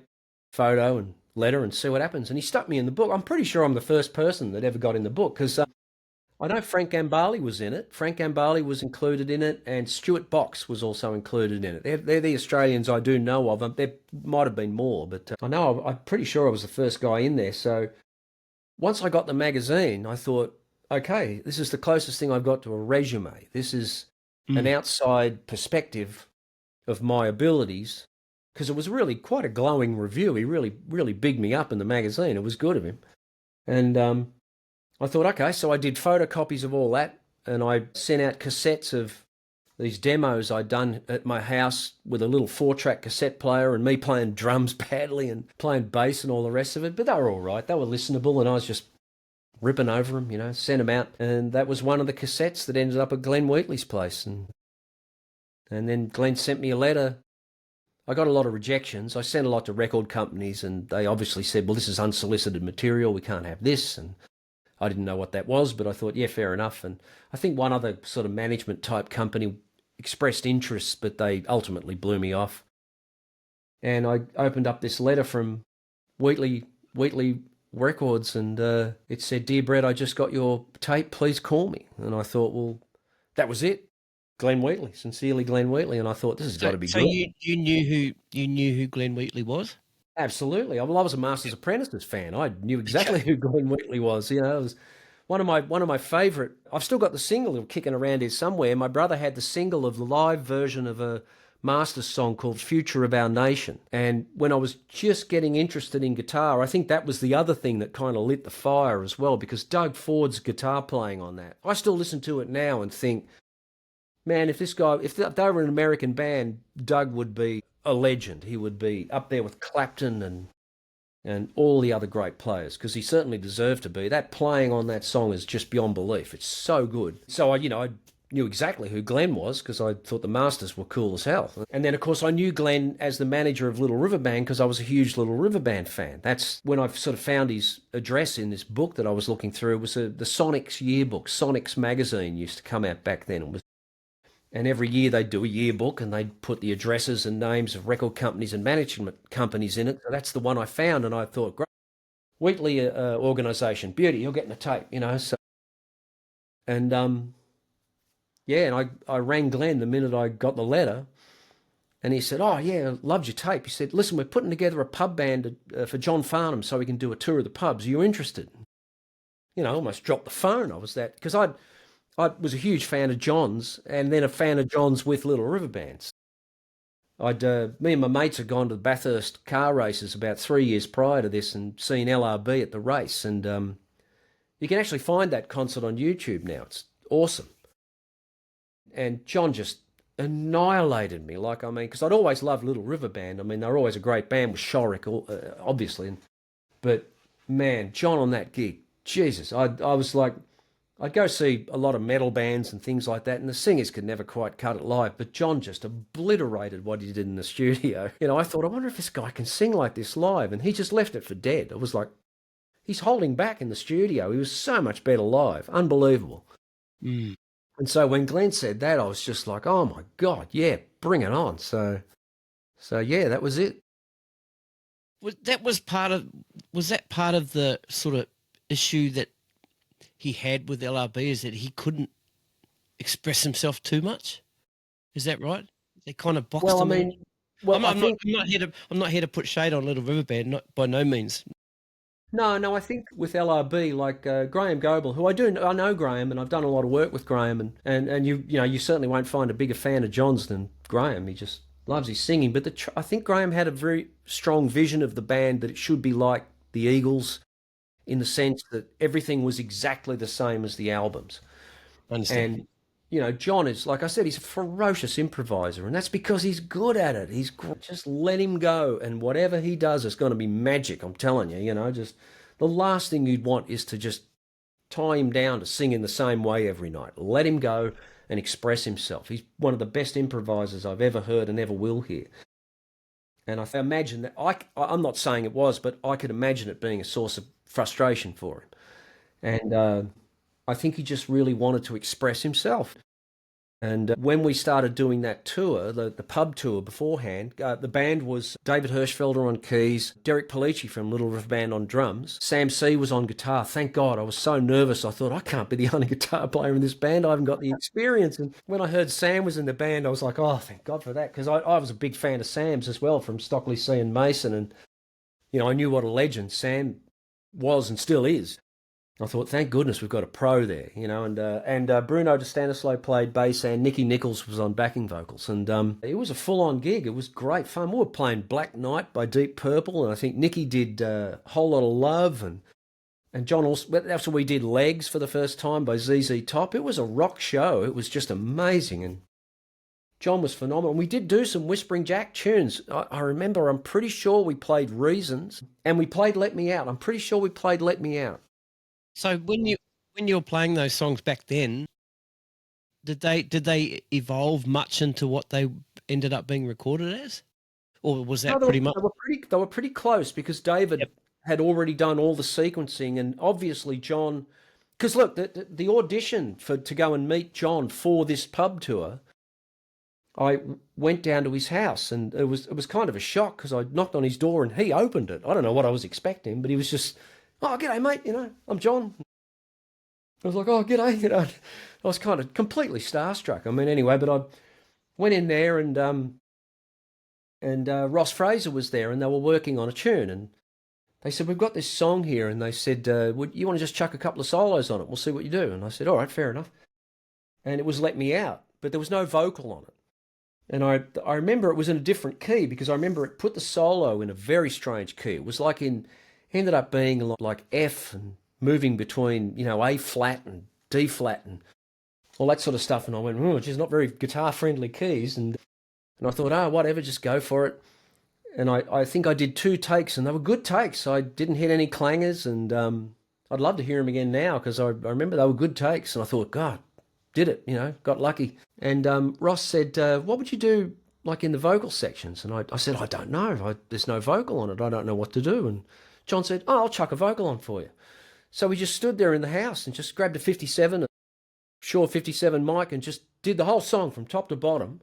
B: photo and letter and see what happens. And he stuck me in the book. I'm pretty sure I'm the first person that ever got in the book, because I know Frank Gambale was in it. Frank Gambale was included in it, and Stuart Box was also included in it. They're the Australians I do know of. There might have been more, but I'm pretty sure I was the first guy in there. So once I got the magazine, I thought, okay, this is the closest thing I've got to a resume. This is an outside perspective of my abilities, because it was really quite a glowing review. He really, really bigged me up in the magazine. It was good of him. And I thought, okay, so I did photocopies of all that, and I sent out cassettes of these demos I'd done at my house with a little 4-track cassette player and me playing drums badly and playing bass and all the rest of it. But they were all right. They were listenable, and I was just ripping over them, sent them out. And that was one of the cassettes that ended up at Glenn Wheatley's place. And then Glenn sent me a letter. I got a lot of rejections. I sent a lot to record companies, and they obviously said, well, this is unsolicited material. We can't have this. And I didn't know what that was, but I thought, yeah, fair enough. And I think one other sort of management type company expressed interest, but they ultimately blew me off. And I opened up this letter from Wheatley Records, and it said, "Dear Brett, I just got your tape. Please call me." And I thought, well, that was it. Glenn Wheatley, sincerely Glenn Wheatley. And I thought, this has got to be good.
A: So you knew who Glenn Wheatley was?
B: Absolutely. I was a Masters Apprentices fan. I knew exactly who Glenn Wheatley was. It was one of my favourite. I've still got the single kicking around here somewhere. My brother had the single of the live version of a Masters song called "Future of Our Nation." And when I was just getting interested in guitar, I think that was the other thing that kind of lit the fire as well, because Doug Ford's guitar playing on that, I still listen to it now and think, man, if they were an American band, Doug would be a legend. He would be up there with Clapton and all the other great players, because he certainly deserved to be. That playing on that song is just beyond belief. It's so good. So I knew exactly who Glenn was, because I thought the Masters were cool as hell. And then, of course, I knew Glenn as the manager of Little River Band because I was a huge Little River Band fan. That's when I sort of found his address in this book that I was looking through. It was the Sonics yearbook. Sonics magazine used to come out back then. And every year they'd do a yearbook, and they'd put the addresses and names of record companies and management companies in it. So that's the one I found, and I thought, great. Wheatley organisation, beauty, you're getting a tape, So, and and I rang Glenn the minute I got the letter, and he said, "Oh yeah, loved your tape." He said, "Listen, we're putting together a pub band for John Farnham so we can do a tour of the pubs. Are you interested?" I almost dropped the phone. I was that, because I was a huge fan of John's, and then a fan of John's with Little River Bands. Me and my mates had gone to the Bathurst car races about 3 years prior to this and seen LRB at the race. And you can actually find that concert on YouTube now. It's awesome. And John just annihilated me. Because I'd always loved Little River Band. They were always a great band with Shorik, obviously. But, man, John on that gig, Jesus, I was like, I'd go see a lot of metal bands and things like that, and the singers could never quite cut it live, but John just obliterated what he did in the studio. I thought, I wonder if this guy can sing like this live, and he just left it for dead. It was like, he's holding back in the studio. He was so much better live. Unbelievable.
A: Mm.
B: And so when Glenn said that, I was just like, oh my God, yeah, bring it on. So yeah, that was it.
A: Was that part of the sort of issue that he had with LRB, is that he couldn't express himself too much? Is that right? They kind of boxed him in. Well, I'm not here to put shade on Little River Band, not by no means.
B: No, I think with LRB, like Graham Goebel, who I know Graham, and I've done a lot of work with Graham, and you certainly won't find a bigger fan of John's than Graham. He just loves his singing. But I think Graham had a very strong vision of the band, that it should be like the Eagles, in the sense that everything was exactly the same as the albums.
A: Understand.
B: And, John is, like I said, he's a ferocious improviser, and that's because he's good at it. Just let him go, and whatever he does is going to be magic, I'm telling you, just the last thing you'd want is to just tie him down to sing in the same way every night. Let him go and express himself. He's one of the best improvisers I've ever heard and ever will hear. And I imagine that, I'm not saying it was, but I could imagine it being a source of frustration for him. And I think he just really wanted to express himself. And when we started doing that tour, the pub tour beforehand, the band was David Hirschfelder on keys, Derek Polici from Little River Band on drums, Sam C was on guitar. Thank God, I was so nervous. I thought, I can't be the only guitar player in this band. I haven't got the experience. And when I heard Sam was in the band, I was like, oh, thank God for that, because I was a big fan of Sam's as well, from Stockley C and Mason. And, I knew what a legend Sam was and still is. I thought, thank goodness we've got a pro there, and Bruno De Stanislao played bass, and Nicky Nichols was on backing vocals, and it was a full-on gig. It was great fun. We were playing Black Knight by Deep Purple, and I think Nicky did a Whole Lot of Love, And John also, that's when we did Legs for the first time by ZZ Top. It was a rock show. It was just amazing. And John was phenomenal. And we did do some Whispering Jack tunes. I remember, I'm pretty sure we played Reasons and we played Let Me Out. I'm pretty sure we played Let Me Out.
A: So when you were playing those songs back then, did they evolve much into what they ended up being recorded as? Or was that
B: No,
A: pretty much?
B: they were pretty close because David
A: Yep.
B: had already done all the sequencing, and obviously John. Because look, the audition to go and meet John for this pub tour, I went down to his house, and it was kind of a shock because I knocked on his door and he opened it. I don't know what I was expecting, but he was just, "Oh, g'day, mate. I'm John." I was like, "Oh, g'day." I was kind of completely starstruck. I mean, anyway, but I went in there and Ross Fraser was there, and they were working on a tune, and they said, "We've got this song here," and they said, "Would you want to just chuck a couple of solos on it? We'll see what you do." And I said, "All right, fair enough." And it was Let Me Out, but there was no vocal on it. And I remember it was in a different key because I remember it put the solo in a very strange key. It was like ended up being like F and moving between, A flat and D flat and all that sort of stuff. And I went, "Oh, geez, not very guitar friendly keys." And I thought, "Oh, whatever, just go for it." And I think I did 2 takes, and they were good takes. I didn't hit any clangers, and I'd love to hear them again now because I remember they were good takes. And I thought, God, did it, got lucky. And Ross said, "What would you do like in the vocal sections?" And I said, "I don't know. There's no vocal on it. I don't know what to do." And John said, "Oh, I'll chuck a vocal on for you." So we just stood there in the house and just grabbed a 57, a Shure 57 mic, and just did the whole song from top to bottom.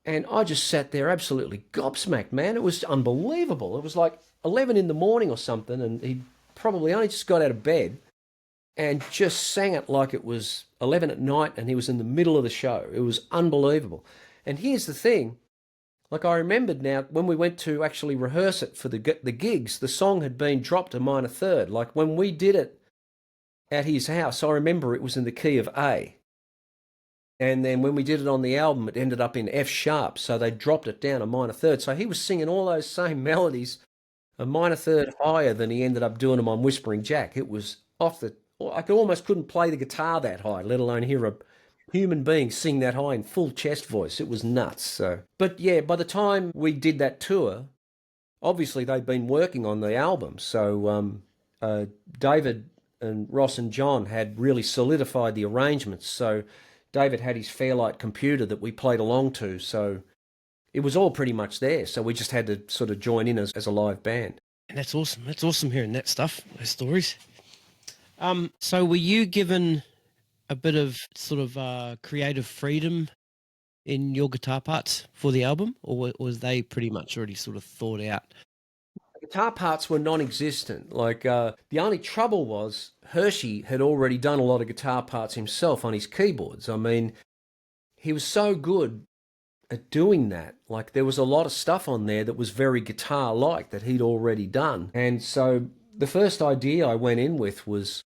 B: And I just sat there absolutely gobsmacked, man. It was unbelievable. It was like 11 in the morning or something, and he probably only just got out of bed and just sang it like it was 11 at night and he was in the middle of the show. It was unbelievable. And here's the thing. Like, I remembered now, when we went to actually rehearse it for the gigs, the song had been dropped a minor third. Like, when we did it at his house, I remember it was in the key of A. And then when we did it on the album, it ended up in F sharp. So they dropped it down a minor third. So he was singing all those same melodies a minor third higher than he ended up doing them on Whispering Jack. It was I almost couldn't play the guitar that high, let alone hear a human being sing that high in full chest voice. It was nuts. So, but yeah, by the time we did that tour, obviously they'd been working on the album. So David and Ross and John had really solidified the arrangements. So David had his Fairlight computer that we played along to, so it was all pretty much there. So we just had to sort of join in as a live band.
A: And that's awesome. That's awesome hearing that stuff, those stories. So were you given a bit of sort of creative freedom in your guitar parts for the album, or was they pretty much already sort of thought out?
B: Guitar parts were non-existent. Like the only trouble was Hershey had already done a lot of guitar parts himself on his keyboards. I mean, he was so good at doing that. Like, there was a lot of stuff on there that was very guitar-like that he'd already done. And so the first idea I went in with was,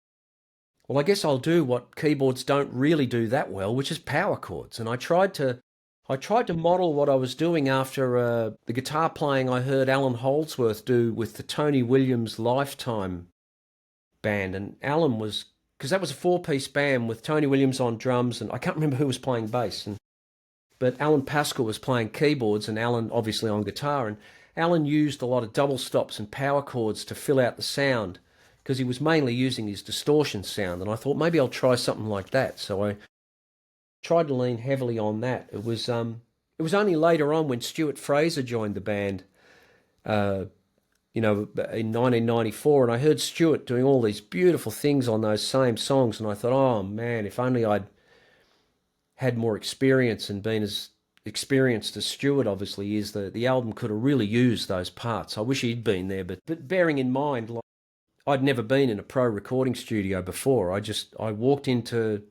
B: well, I guess I'll do what keyboards don't really do that well, which is power chords. And I tried to model what I was doing after the guitar playing I heard Alan Holdsworth do with the Tony Williams Lifetime band. And Alan was, because that was a 4-piece band with Tony Williams on drums, and I can't remember who was playing bass. But Alan Pascal was playing keyboards and Alan obviously on guitar. And Alan used a lot of double stops and power chords to fill out the sound because he was mainly using his distortion sound. And I thought maybe I'll try something like that. So I tried to lean heavily on that. It was only later on when Stuart Fraser joined the band, in 1994, and I heard Stuart doing all these beautiful things on those same songs, and I thought, oh man, if only I'd had more experience and been as experienced as Stuart obviously is, the album could have really used those parts. I wish he'd been there, but bearing in mind, like, I'd never been in a pro recording studio before. I walked into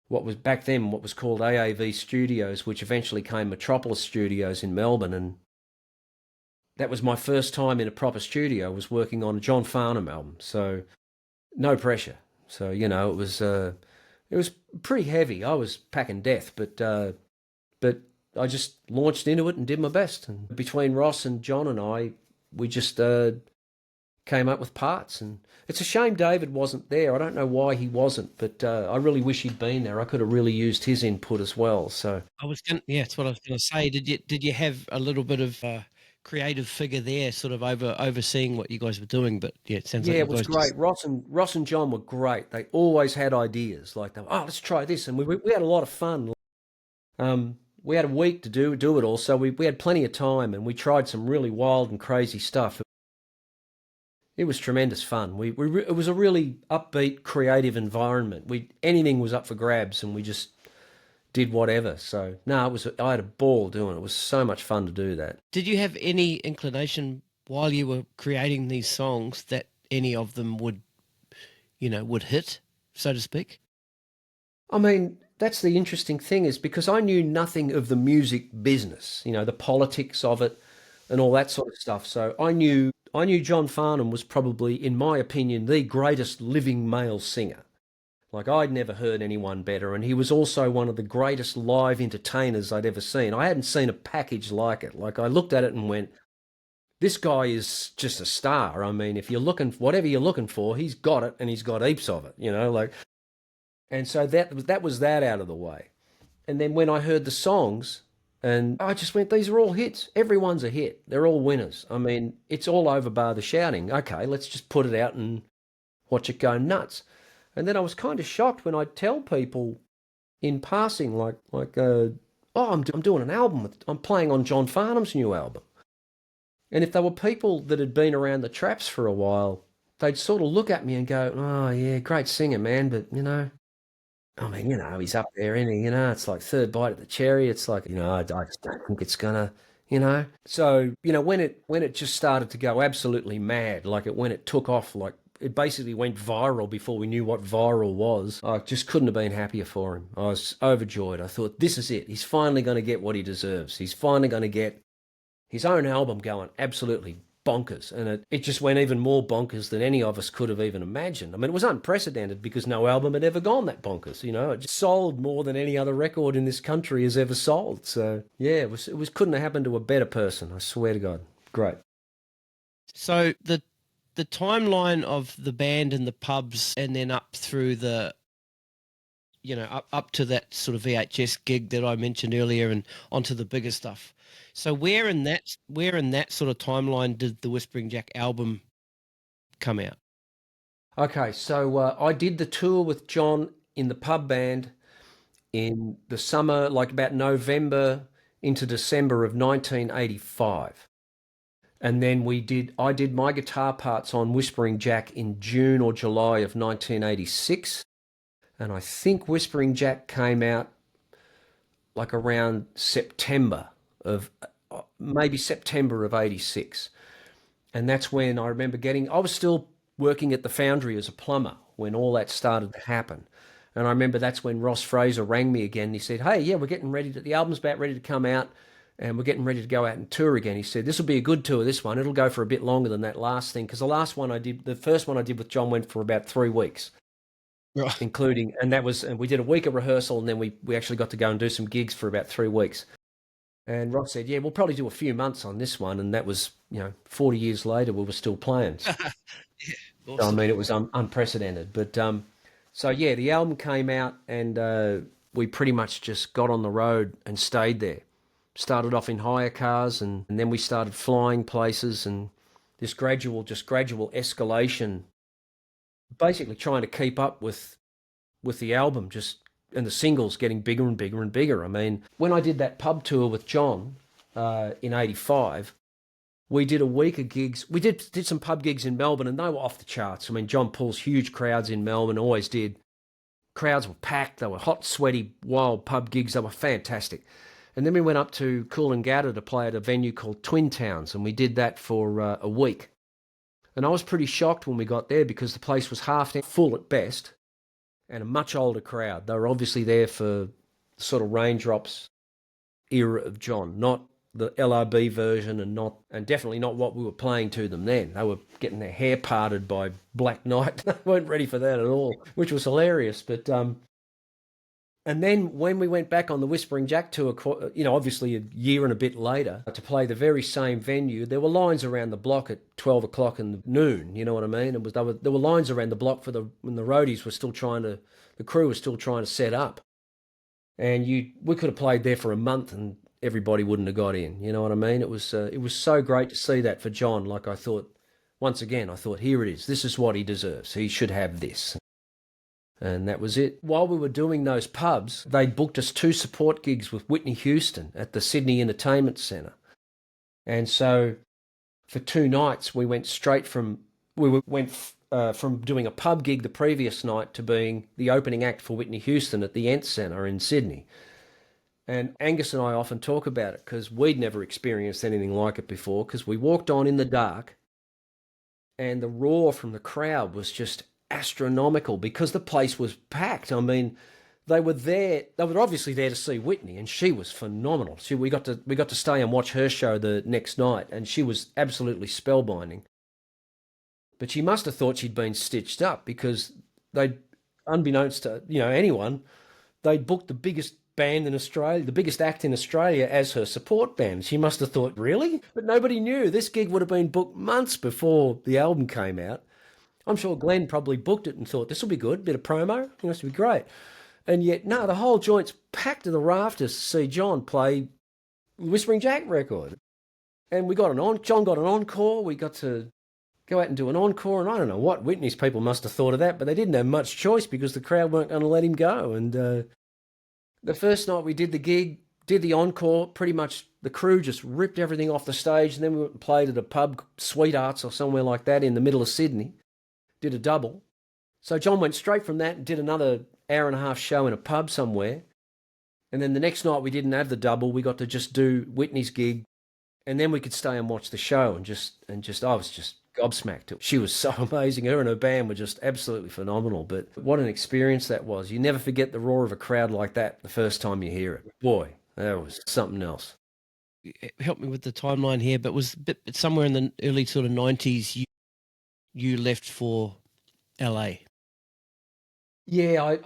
B: what was back then what was called AAV Studios, which eventually came Metropolis Studios in Melbourne, and that was my first time in a proper studio. I was working on a John Farnham album, so no pressure. So it was pretty heavy. I was packing death, but I just launched into it and did my best. And between Ross and John and I, we just came up with parts. And it's a shame David wasn't there. I don't know why he wasn't, but I really wish he'd been there. I could have really used his input as well. So
A: Yeah, that's what I was going to say. Did you have a little bit of creative figure there, sort of overseeing what you guys were doing? But yeah, it sounds
B: yeah,
A: like
B: it
A: you
B: was
A: guys
B: great.
A: just.
B: Ross and John were great. They always had ideas. Like, oh, let's try this, and we had a lot of fun. We had a week to do it all, so we had plenty of time, and we tried some really wild and crazy stuff. It was tremendous fun. It was a really upbeat, creative environment. Anything was up for grabs, and we just did whatever. So no, I had a ball doing it. It was so much fun to do that.
A: Did you have any inclination while you were creating these songs that any of them would hit, so to speak?
B: I mean, that's the interesting thing is because I knew nothing of the music business, the politics of it and all that sort of stuff. So I knew John Farnham was probably, in my opinion, the greatest living male singer. Like I'd never heard anyone better, and he was also one of the greatest live entertainers I'd ever seen. I hadn't seen a package like it. Like I looked at it and went, "This guy is just a star." I mean, if you're looking whatever you're looking for, he's got it, and he's got heaps of it. Like, and so that was that out of the way. And then when I heard the songs, and I just went, "These are all hits. Everyone's a hit. They're all winners. I mean, it's all over bar the shouting. Okay, let's just put it out and watch it go nuts." And then I was kind of shocked when I'd tell people in passing, oh, I'm doing an album. I'm playing on John Farnham's new album. And if they were people that had been around the traps for a while, they'd sort of look at me and go, "Oh, yeah, great singer, man. But, I mean, he's up there, isn't he? It's like third bite at the cherry. It's like, I just don't think it's gonna. So, when it just started to go absolutely mad, when it took off, like it basically went viral before we knew what viral was. I just couldn't have been happier for him. I was overjoyed. I thought, this is it. He's finally going to get what he deserves. He's finally going to get his own album going absolutely bonkers. And it just went even more bonkers than any of us could have even imagined. I mean, it was unprecedented because no album had ever gone that bonkers. It just sold more than any other record in this country has ever sold. So yeah, it was couldn't have happened to a better person. I swear to God. Great.
A: So the timeline of the band in the pubs and then up through up to that sort of VHS gig that I mentioned earlier and onto the bigger stuff. So where in that sort of timeline did the Whispering Jack album come out?
B: Okay, so I did the tour with John in the pub band in the summer, like about November into December of 1985. And then I did my guitar parts on Whispering Jack in June or July of 1986. And I think Whispering Jack came out like around maybe September of 86. And that's when I remember I was still working at the foundry as a plumber when all that started to happen. And I remember that's when Ross Fraser rang me again. He said, "Hey, yeah, we're getting ready the album's about ready to come out and we're getting ready to go out and tour again." He said, "This will be a good tour, this one. It'll go for a bit longer than that last thing." Because the first one I did with John went for about 3 weeks,
A: Right.
B: and we did a week of rehearsal and then we actually got to go and do some gigs for about 3 weeks. And Ross said, "Yeah, we'll probably do a few months on this one." And that was, 40 years later, we were still playing.
A: Yeah,
B: So, I
A: awesome.
B: mean, it was unprecedented. But so yeah, the album came out and we pretty much just got on the road and stayed there. Started off in hire cars and then we started flying places and just gradual escalation, basically trying to keep up with the album and the singles getting bigger and bigger and bigger. I mean, when I did that pub tour with John in '85, we did a week of gigs. We did some pub gigs in Melbourne, and they were off the charts. I mean, John pulls huge crowds in Melbourne, always did. Crowds were packed. They were hot, sweaty, wild pub gigs. They were fantastic. And then we went up to Coolangatta to play at a venue called Twin Towns, and we did that for a week. And I was pretty shocked when we got there because the place was half full at best and a much older crowd. They were obviously there for the sort of Raindrops era of John, not the LRB version and definitely not what we were playing to them then. They were getting their hair parted by Black Knight. They weren't ready for that at all, which was hilarious. But And then when we went back on the Whispering Jack tour, obviously a year and a bit later, to play the very same venue, there were lines around the block at 12 o'clock in the noon, you know what I mean? There were lines around the block when the roadies were still the crew was still trying to set up. And we could have played there for a month and everybody wouldn't have got in, you know what I mean? It was so great to see that for John. Like once again, I thought, here it is. This is what he deserves. He should have this. And that was it. While we were doing those pubs, they booked us 2 support gigs with Whitney Houston at the Sydney Entertainment Centre. And so for 2 nights, we went from doing a pub gig the previous night to being the opening act for Whitney Houston at the Ent Centre in Sydney. And Angus and I often talk about it because we'd never experienced anything like it before, because we walked on in the dark and the roar from the crowd was just astronomical because the place was packed. I mean, they were obviously there to see Whitney, and she was phenomenal. We got to stay and watch her show the next night, and she was absolutely spellbinding. But she must have thought she'd been stitched up because unbeknownst to anyone, they'd booked the biggest band in Australia, the biggest act in Australia, as her support band. She must have thought, really? But nobody knew. This gig would have been booked months before the album came out. I'm sure Glenn probably booked it and thought, this will be good, bit of promo, this will be great. And yet, no, the whole joint's packed to the rafters to see John play Whispering Jack record. And John got an encore. We got to go out and do an encore. And I don't know what Whitney's people must have thought of that, but they didn't have much choice because the crowd weren't going to let him go. And the first night we did the gig, did the encore, pretty much the crew just ripped everything off the stage. And then we went and played at a pub, Sweethearts or somewhere like that in the middle of Sydney. Did a double. So John went straight from that and did another hour and a half show in a pub somewhere. And then the next night we didn't have the double. We got to just do Whitney's gig, and then we could stay and watch the show and I was just gobsmacked. She was so amazing. Her and her band were just absolutely phenomenal. But what an experience that was. You never forget the roar of a crowd like that the first time you hear it. Boy, that was something else.
A: Help me with the timeline here, but was somewhere in the early sort of 90s you left for LA?
B: Yeah,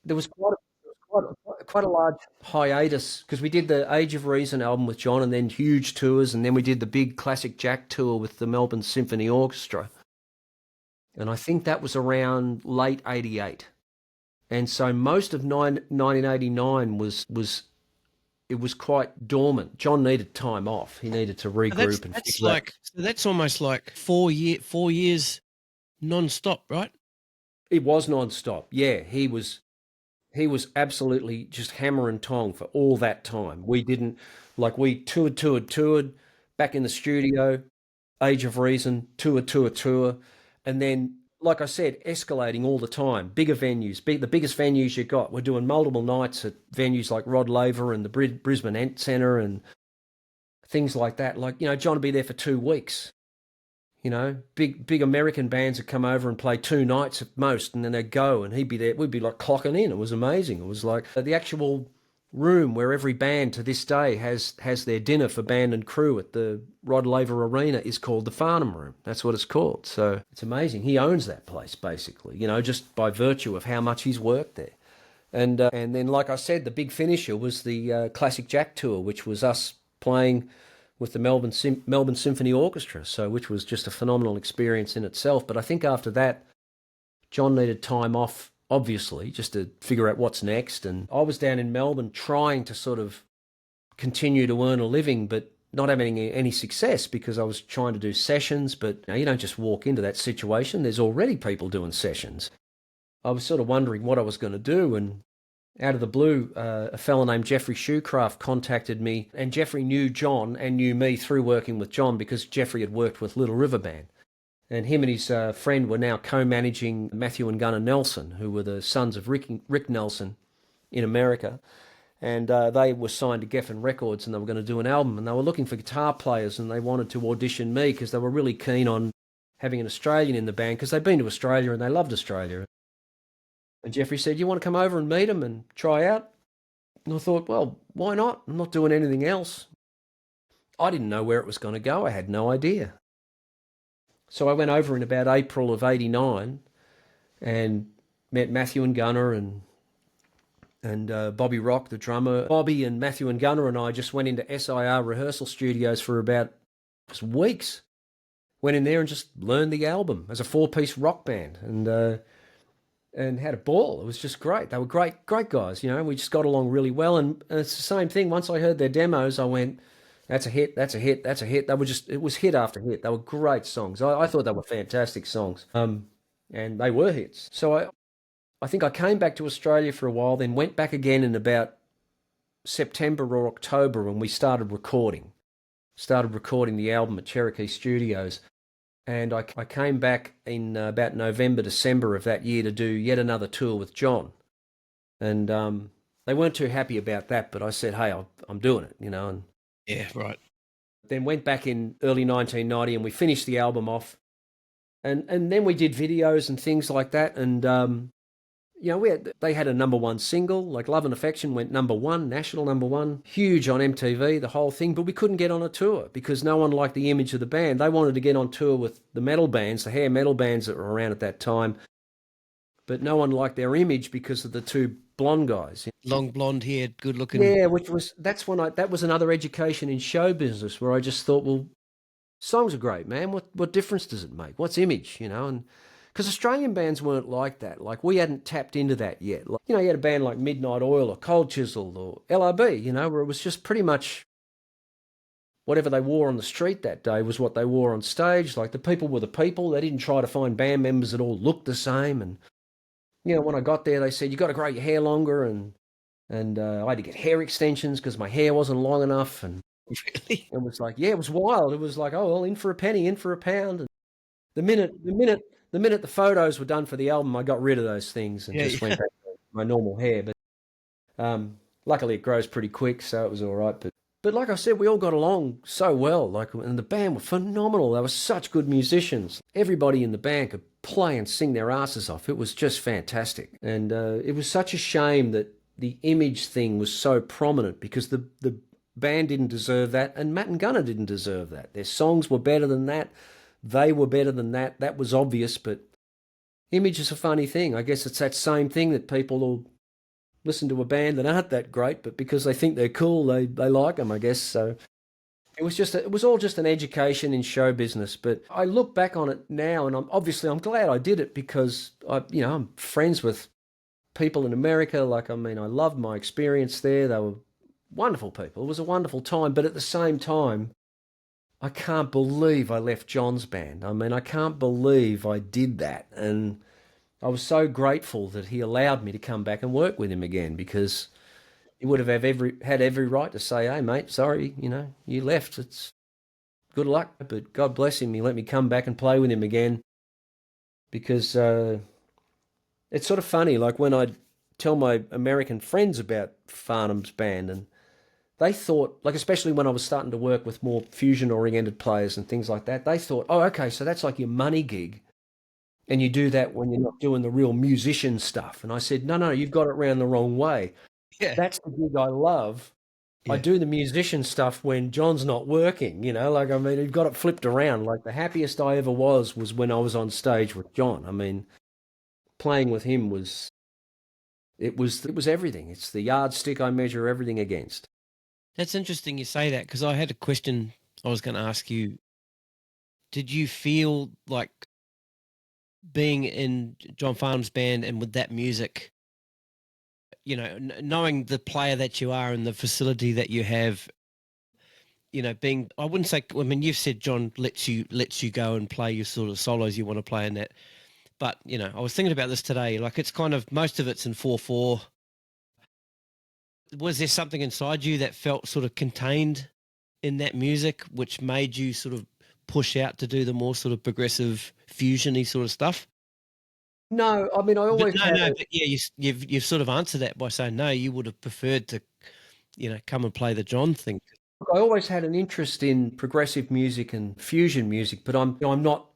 B: there was quite a large hiatus because we did the Age of Reason album with John, and then huge tours, and then we did the big Classic Jack tour with the Melbourne Symphony Orchestra. And I think that was around late 88. And so most of 1989 was quite dormant. John needed time off. He needed to regroup
A: that's almost like 4 years non-stop, right?
B: It was non-stop. Yeah, he was absolutely just hammer and tong for all that time. We toured back in the studio, Age of Reason, tour, and then, like I said, escalating all the time. Bigger venues, the biggest venues you got. We're doing multiple nights at venues like Rod Laver and the Brisbane Ent Centre and things like that. Like, John would be there for 2 weeks. Big American bands would come over and play 2 nights at most, and then they'd go, and he'd be there. We'd be like clocking in. It was amazing. It was like the actual room where every band to this day has their dinner for band and crew at the Rod Laver Arena is called the Farnham Room. That's what it's called. So it's amazing. He owns that place, basically, just by virtue of how much he's worked there. And then, like I said, the big finisher was the Classic Jack tour, which was us playing with the Melbourne Symphony Orchestra, which was just a phenomenal experience in itself. But I think after that, John needed time off, obviously, just to figure out what's next. And I was down in Melbourne trying to sort of continue to earn a living, but not having any success because I was trying to do sessions. But you don't just walk into that situation. There's already people doing sessions. I was sort of wondering what I was going to do, and out of the blue, a fellow named Jeffrey Shoecraft contacted me, and Jeffrey knew John and knew me through working with John because Jeffrey had worked with Little River Band. And him and his friend were now co-managing Matthew and Gunnar Nelson, who were the sons of Rick Nelson in America. And they were signed to Geffen Records, and they were going to do an album. And they were looking for guitar players, and they wanted to audition me because they were really keen on having an Australian in the band because they'd been to Australia and they loved Australia. And Jeffrey said, you want to come over and meet him and try out? And I thought, well, why not? I'm not doing anything else. I didn't know where it was going to go. I had no idea. So I went over in about April of 89 and met Matthew and Gunnar and And Bobby Rock, the drummer, Bobby and Matthew and Gunnar and I just went into SIR rehearsal studios for about just weeks. Went in there and just learned the album as a four-piece rock band, and had a ball. It was just great. They were great guys. You know, we just got along really well. And it's the same thing. Once I heard their demos, I went, "That's a hit. That's a hit. That's a hit." They were just, it was hit after hit. They were great songs. I thought they were fantastic songs. And they were hits. So I think I came back to Australia for a while, then went back again in about September or October, and we started recording. Started recording the album at Cherokee Studios. And I came back in about November, December of that year to do yet another tour with John. And they weren't too happy about that, but I said, hey, I'm doing it, you know. And
A: Yeah, right.
B: then went back in early 1990 and we finished the album off. And then we did videos and things like that. And, you know, they had a number one single, like Love and Affection went number one, national number one, huge on MTV, the whole thing, but we couldn't get on a tour because no one liked the image of the band. They wanted to get on tour with the metal bands, the hair metal bands that were around at that time, but no one liked their image because of the two blonde guys.
A: Long blonde haired, good looking.
B: Yeah, that was another education in show business where I just thought, well, songs are great, man. What difference does it make? What's image, you know? And because Australian bands weren't like that. Like, we hadn't tapped into that yet. Like, you know, you had a band like Midnight Oil or Cold Chisel or LRB, you know, where it was just pretty much whatever they wore on the street that day was what they wore on stage. Like, the people were the people. They didn't try to find band members that all looked the same. And, you know, when I got there, they said, you got to grow your hair longer. And I had to get hair extensions because my hair wasn't long enough. And
A: Really?
B: it was like, yeah, it was wild. It was like, oh, well, in for a penny, in for a pound. And the minute the photos were done for the album, I got rid of those things and just went back to my normal hair. But luckily, it grows pretty quick, so it was all right. But like I said, we all got along so well. Like, and the band were phenomenal. They were such good musicians. Everybody in the band could play and sing their asses off. It was just fantastic. And it was such a shame that the image thing was so prominent because the band didn't deserve that, and Matt and Gunnar didn't deserve that. Their songs were better than that. They were better than that. That was obvious, but image is a funny thing. I guess it's that same thing that people will listen to a band that aren't that great, but because they think they're cool, they like them, I guess. So it was all just an education in show business. But I look back on it now, and I'm glad I did it because I'm friends with people in America. Like, I mean, I loved my experience there. They were wonderful people. It was a wonderful time, but at the same time, I can't believe I left John's band. I mean, I can't believe I did that. And I was so grateful that he allowed me to come back and work with him again because he would have had every right to say, hey, mate, sorry, you know, you left. It's good luck. But God bless him. He let me come back and play with him again because it's sort of funny. Like, when I tell my American friends about Farnham's band, and they thought, like, especially when I was starting to work with more fusion-oriented players and things like that, they thought, oh, okay, so that's like your money gig, and you do that when you're not doing the real musician stuff. And I said, no, you've got it round the wrong way.
A: Yeah.
B: That's the gig I love. Yeah. I do the musician stuff when John's not working, you know, like, I mean, you've got it flipped around. Like, the happiest I ever was when I was on stage with John. I mean, playing with him was everything. It's the yardstick I measure everything against.
A: That's interesting you say that because I had a question I was going to ask you. Did you feel like being in John Farnham's band and with that music, you know, knowing the player that you are and the facility that you have, you know, I wouldn't say, I mean, you've said John lets you go and play your sort of solos you want to play in that. But, you know, I was thinking about this today, like, it's kind of, most of it's in 4/4. Was there something inside you that felt sort of contained in that music, which made you sort of push out to do the more sort of progressive fusion-y sort of stuff?
B: No, I mean, I always
A: but yeah, you've sort of answered that by saying no, you would have preferred to, you know, come and play the John thing.
B: I always had an interest in progressive music and fusion music, but I'm not.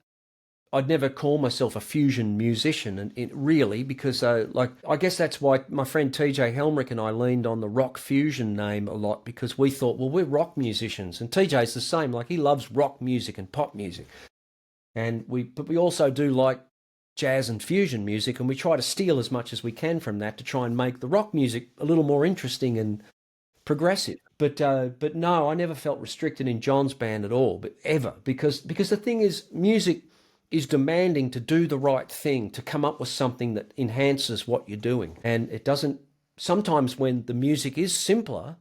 B: I'd never call myself a fusion musician, and really, because like, I guess that's why my friend TJ Helmrich and I leaned on the rock fusion name a lot, because we thought, well, we're rock musicians, and TJ's the same. Like, he loves rock music and pop music, but we also do like jazz and fusion music, and we try to steal as much as we can from that to try and make the rock music a little more interesting and progressive. But no, I never felt restricted in John's band at all, but ever, because the thing is, music is demanding to do the right thing, to come up with something that enhances what you're doing, and it doesn't. Sometimes when the music is simpler,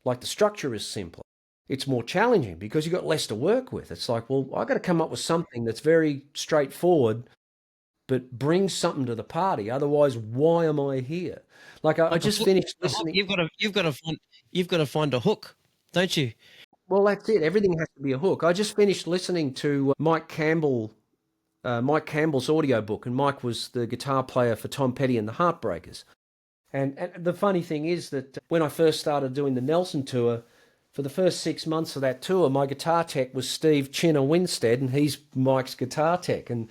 B: like the structure is simpler, it's more challenging because you've got less to work with. It's like, well, I've got to come up with something that's very straightforward but brings something to the party. Otherwise, why am I here? Like I
A: Like a
B: just
A: hook.
B: finished
A: A hook.
B: listening.
A: You've got to find a hook, don't you?
B: Well, that's it. Everything has to be a hook. I just finished listening to Mike Campbell's audiobook, and Mike was the guitar player for Tom Petty and the Heartbreakers. And the funny thing is that when I first started doing the Nelson tour, for the first 6 months of that tour, my guitar tech was Steve Chinner Winstead, and he's Mike's guitar tech. And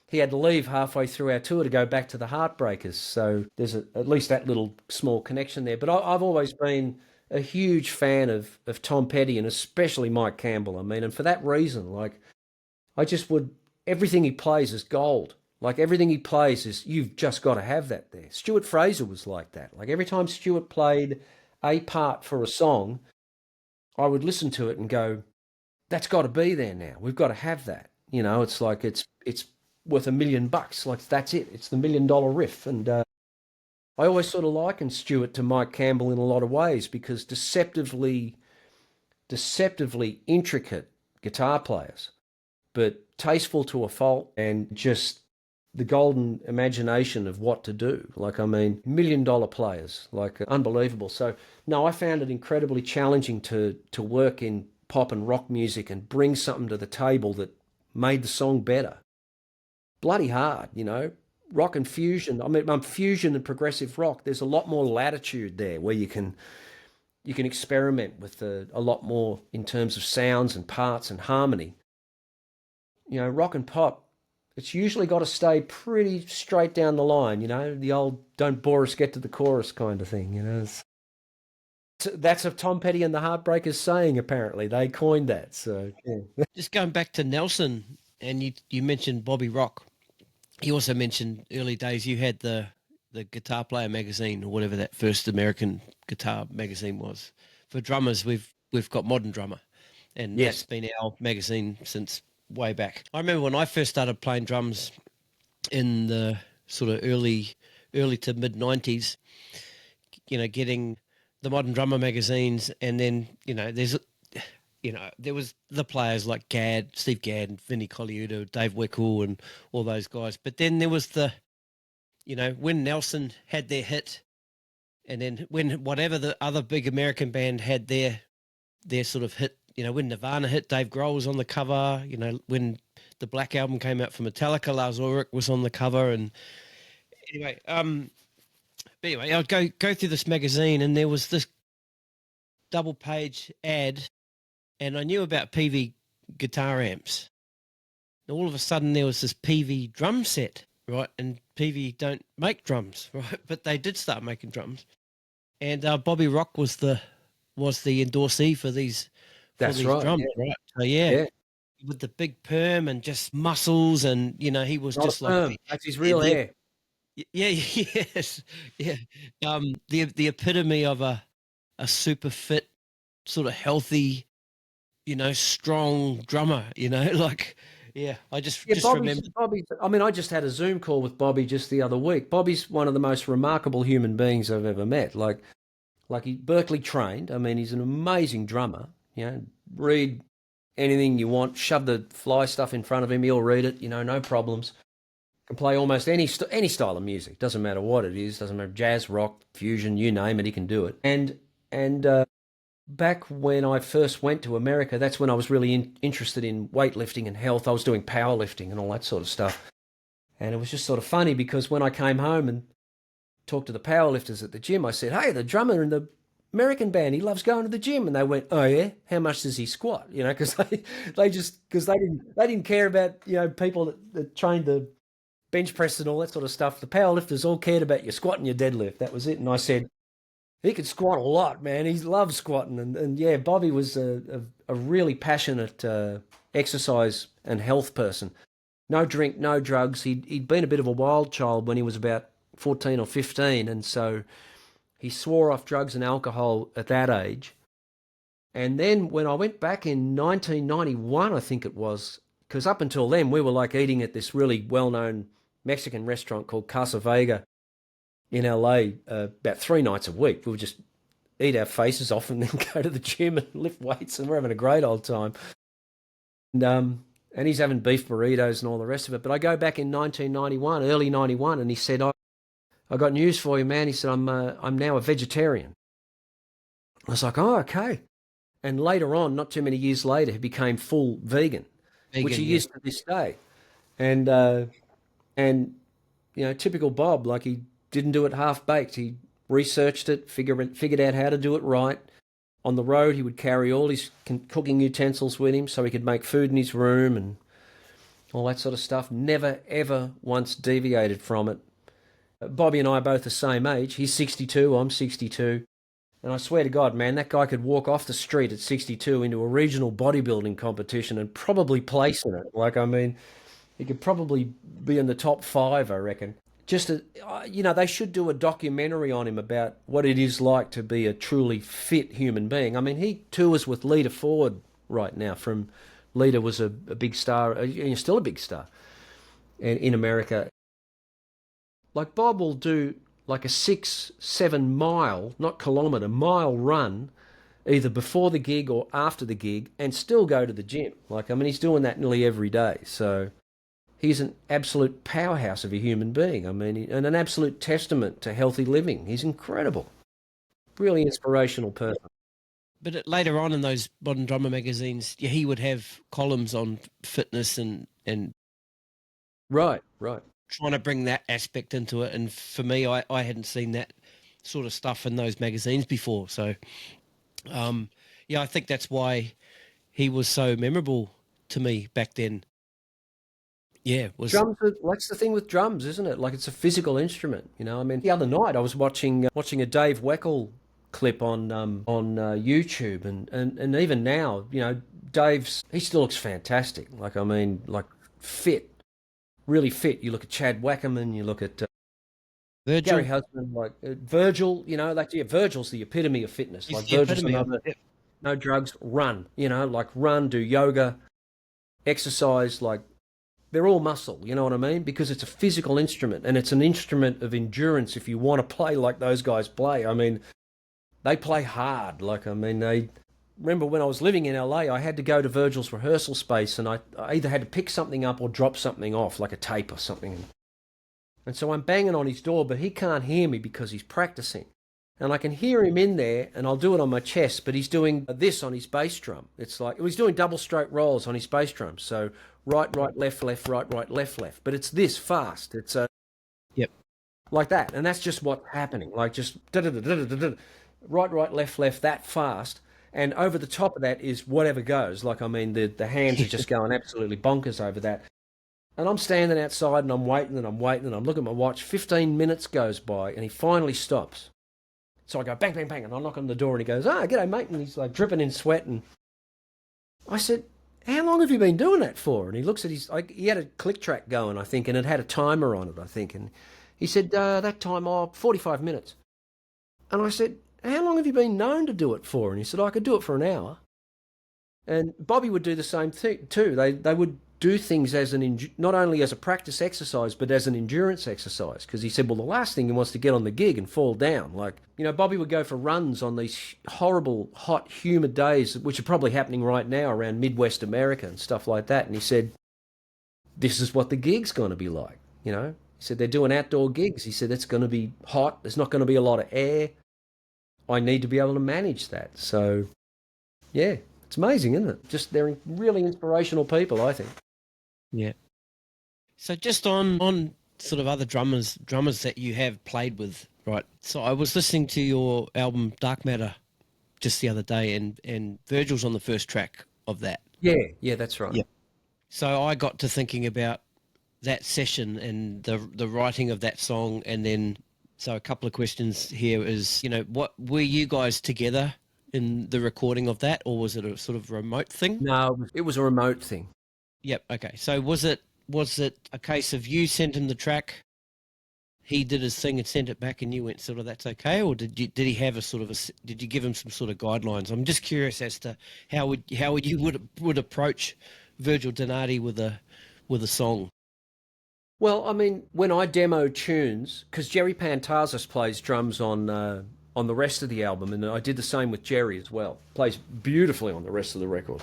B: he had to leave halfway through our tour to go back to the Heartbreakers. So there's at least that little small connection there. But I've always been a huge fan of Tom Petty and especially Mike Campbell. I mean, and for that reason, like I just would, everything he plays is gold. Like everything he plays is, you've just got to have that there. Stuart Fraser was like that. Like every time Stuart played a part for a song, I would listen to it and go, that's got to be there now. We've got to have that. You know, it's like it's worth $1 million. Like that's it. It's the $1 million riff. And I always sort of liken Stuart to Mike Campbell in a lot of ways because deceptively intricate guitar players, but tasteful to a fault and just the golden imagination of what to do. Like, I mean, $1 million players, like unbelievable. So, no, I found it incredibly challenging to work in pop and rock music and bring something to the table that made the song better. Bloody hard, you know. Rock and fusion. I mean, fusion and progressive rock. There's a lot more latitude there where you can experiment with a lot more in terms of sounds and parts and harmony. You know, rock and pop, it's usually got to stay pretty straight down the line, you know, the old don't bore us, get to the chorus kind of thing, you know. That's a Tom Petty and the Heartbreakers saying, apparently. They coined that. So, yeah.
A: Just going back to Nelson, and you mentioned Bobby Rock. You also mentioned early days you had the Guitar Player magazine or whatever that first American guitar magazine was. For drummers, we've got Modern Drummer, and that's
B: Yes.
A: been our magazine since way back. I remember when I first started playing drums in the sort of early to mid '90s. You know, getting the Modern Drummer magazines, and then there was the players like Steve Gadd, and Vinnie Colaiuta, Dave Weckl, and all those guys. But then there was when Nelson had their hit, and then when whatever the other big American band had their sort of hit, when Nirvana hit, Dave Grohl was on the cover. When the Black Album came out for Metallica, Lars Ulrich was on the cover. And anyway, I'd go through this magazine, and there was this double page ad, and I knew about PV guitar amps. And all of a sudden, there was this PV drum set, right? And PV don't make drums, right? But they did start making drums, and Bobby Rock was the endorsee for these
B: That's right.
A: drums,
B: Yeah.
A: right? So yeah,
B: Yeah.
A: with the big perm and just muscles, and he was
B: Not a
A: just like
B: perm. That's his real hair.
A: yeah, yes, yeah. The epitome of a super fit, sort of healthy, strong drummer. Like yeah. I just
B: Yeah,
A: remember.
B: Bobby. I mean, I just had a Zoom call with Bobby just the other week. Bobby's one of the most remarkable human beings I've ever met. Like he Berkeley trained. I mean, he's an amazing drummer. You know, read anything you want, shove the fly stuff in front of him, he'll read it. You know, no problems. Can play almost any style of music. Doesn't matter what it is. Doesn't matter jazz, rock, fusion, you name it. He can do it. And back when I first went to America, that's when I was really interested in weightlifting and health. I was doing powerlifting and all that sort of stuff. And it was just sort of funny because when I came home and talked to the powerlifters at the gym, I said, "Hey, the drummer in the American band, he loves going to the gym." And they went, "Oh yeah, how much does he squat?" You know, because they didn't care about people that trained the bench press and all that sort of stuff. The powerlifters all cared about your squat and your deadlift. That was it. And I said, he could squat a lot, man. He loves squatting. And yeah, Bobby was a really passionate exercise and health person. no drink, no drugs. He'd been a bit of a wild child when he was about 14 or 15, and so he swore off drugs and alcohol at that age. And then when I went back in 1991, I think it was, because up until then we were like eating at this really well-known Mexican restaurant called Casa Vega in LA about 3 nights a week. We would just eat our faces off and then go to the gym and lift weights, and we're having a great old time. And he's having beef burritos and all the rest of it. But I go back in 1991, early 91, and he said, I got news for you, man. He said, I'm now a vegetarian. I was like, oh, okay. And later on, not too many years later, he became full vegan, which he is to this day. And typical Bob, like he didn't do it half-baked. He researched it, figured out how to do it right. On the road, he would carry all his cooking utensils with him so he could make food in his room and all that sort of stuff. Never, ever once deviated from it. Bobby and I are both the same age. He's 62, I'm 62. And I swear to God, man, that guy could walk off the street at 62 into a regional bodybuilding competition and probably place in it. Like, I mean, he could probably be in the top 5, I reckon. They should do a documentary on him about what it is like to be a truly fit human being. I mean, he tours with Lita Ford right now. Lita was a big star, still a big star in America. Like Bob will do like a 6-7 mile, not kilometre, mile run, either before the gig or after the gig, and still go to the gym. Like, I mean, he's doing that nearly every day. So he's an absolute powerhouse of a human being. I mean, and an absolute testament to healthy living. He's incredible. Really inspirational person.
A: But later on in those modern drummer magazines, he would have columns on fitness and
B: Right.
A: trying to bring that aspect into it. And for me, I hadn't seen that sort of stuff in those magazines before. So, I think that's why he was so memorable to me back then. Yeah,
B: drums. That's the thing with drums, isn't it? Like, it's a physical instrument. I mean, the other night I was watching a Dave Weckl clip on YouTube, and even now, he still looks fantastic. Like, I mean, like fit, really fit. You look at Chad Wackerman, you look at
A: Virgil.
B: Gary Husband, like Virgil. Virgil's the epitome of fitness.
A: He's
B: like
A: the
B: Virgil's
A: epitome
B: another. No drugs, run. Like run, do yoga, exercise, like. They're all muscle, you know what I mean? Because it's a physical instrument, and it's an instrument of endurance if you want to play like those guys play. I mean, they play hard. Like, I mean, remember when I was living in LA, I had to go to Virgil's rehearsal space, and I either had to pick something up or drop something off, like a tape or something. And so I'm banging on his door, but he can't hear me because he's practicing. And I can hear him in there, and I'll do it on my chest, but he's doing this on his bass drum. It's like, he's doing double stroke rolls on his bass drum. So right, left, left, right, left. But it's this fast. It's
A: yep,
B: like that. And that's just what's happening. Like just right, left, that fast. And over the top of that is whatever goes. Like, I mean, the hands are just going absolutely bonkers over that. And I'm standing outside and I'm waiting and I'm looking at my watch. 15 minutes goes by and he finally stops. So I go bang, bang, bang, and I knock on the door and he goes, g'day, mate. And he's like dripping in sweat. And I said, how long have you been doing that for? And he looks at he had a click track going, I think, and it had a timer on it, I think. And he said, that time, 45 minutes. And I said, how long have you been known to do it for? And he said, I could do it for an hour. And Bobby would do the same thing too. They would do things as not only as a practice exercise, but as an endurance exercise. Because he said, well, the last thing he wants to get on the gig and fall down. Like, Bobby would go for runs on these horrible, hot, humid days, which are probably happening right now around Midwest America and stuff like that. And he said, this is what the gig's going to be like. He said, they're doing outdoor gigs. He said, it's going to be hot. There's not going to be a lot of air. I need to be able to manage that. So, yeah, it's amazing, isn't it? Just they're really inspirational people, I think.
A: Yeah. So just on sort of other drummers that you have played with, right? So I was listening to your album Dark Matter just the other day, and Virgil's on the first track of that.
B: Yeah, that's right.
A: Yeah. So I got to thinking about that session and the writing of that song, and then so a couple of questions here is, what were you guys together in the recording of that, or was it a sort of remote thing?
B: No, it was a remote thing.
A: Yep. Okay. So was it was it a case of you sent him the track, he did his thing and sent it back, and you went sort of that's okay, or did he have a sort of did you give him some sort of guidelines? I'm just curious as to how you would approach Virgil Donati with a song.
B: Well, I mean, when I demo tunes, because Jerry Pantazis plays drums on the rest of the album, and I did the same with Jerry as well. Plays beautifully on the rest of the record.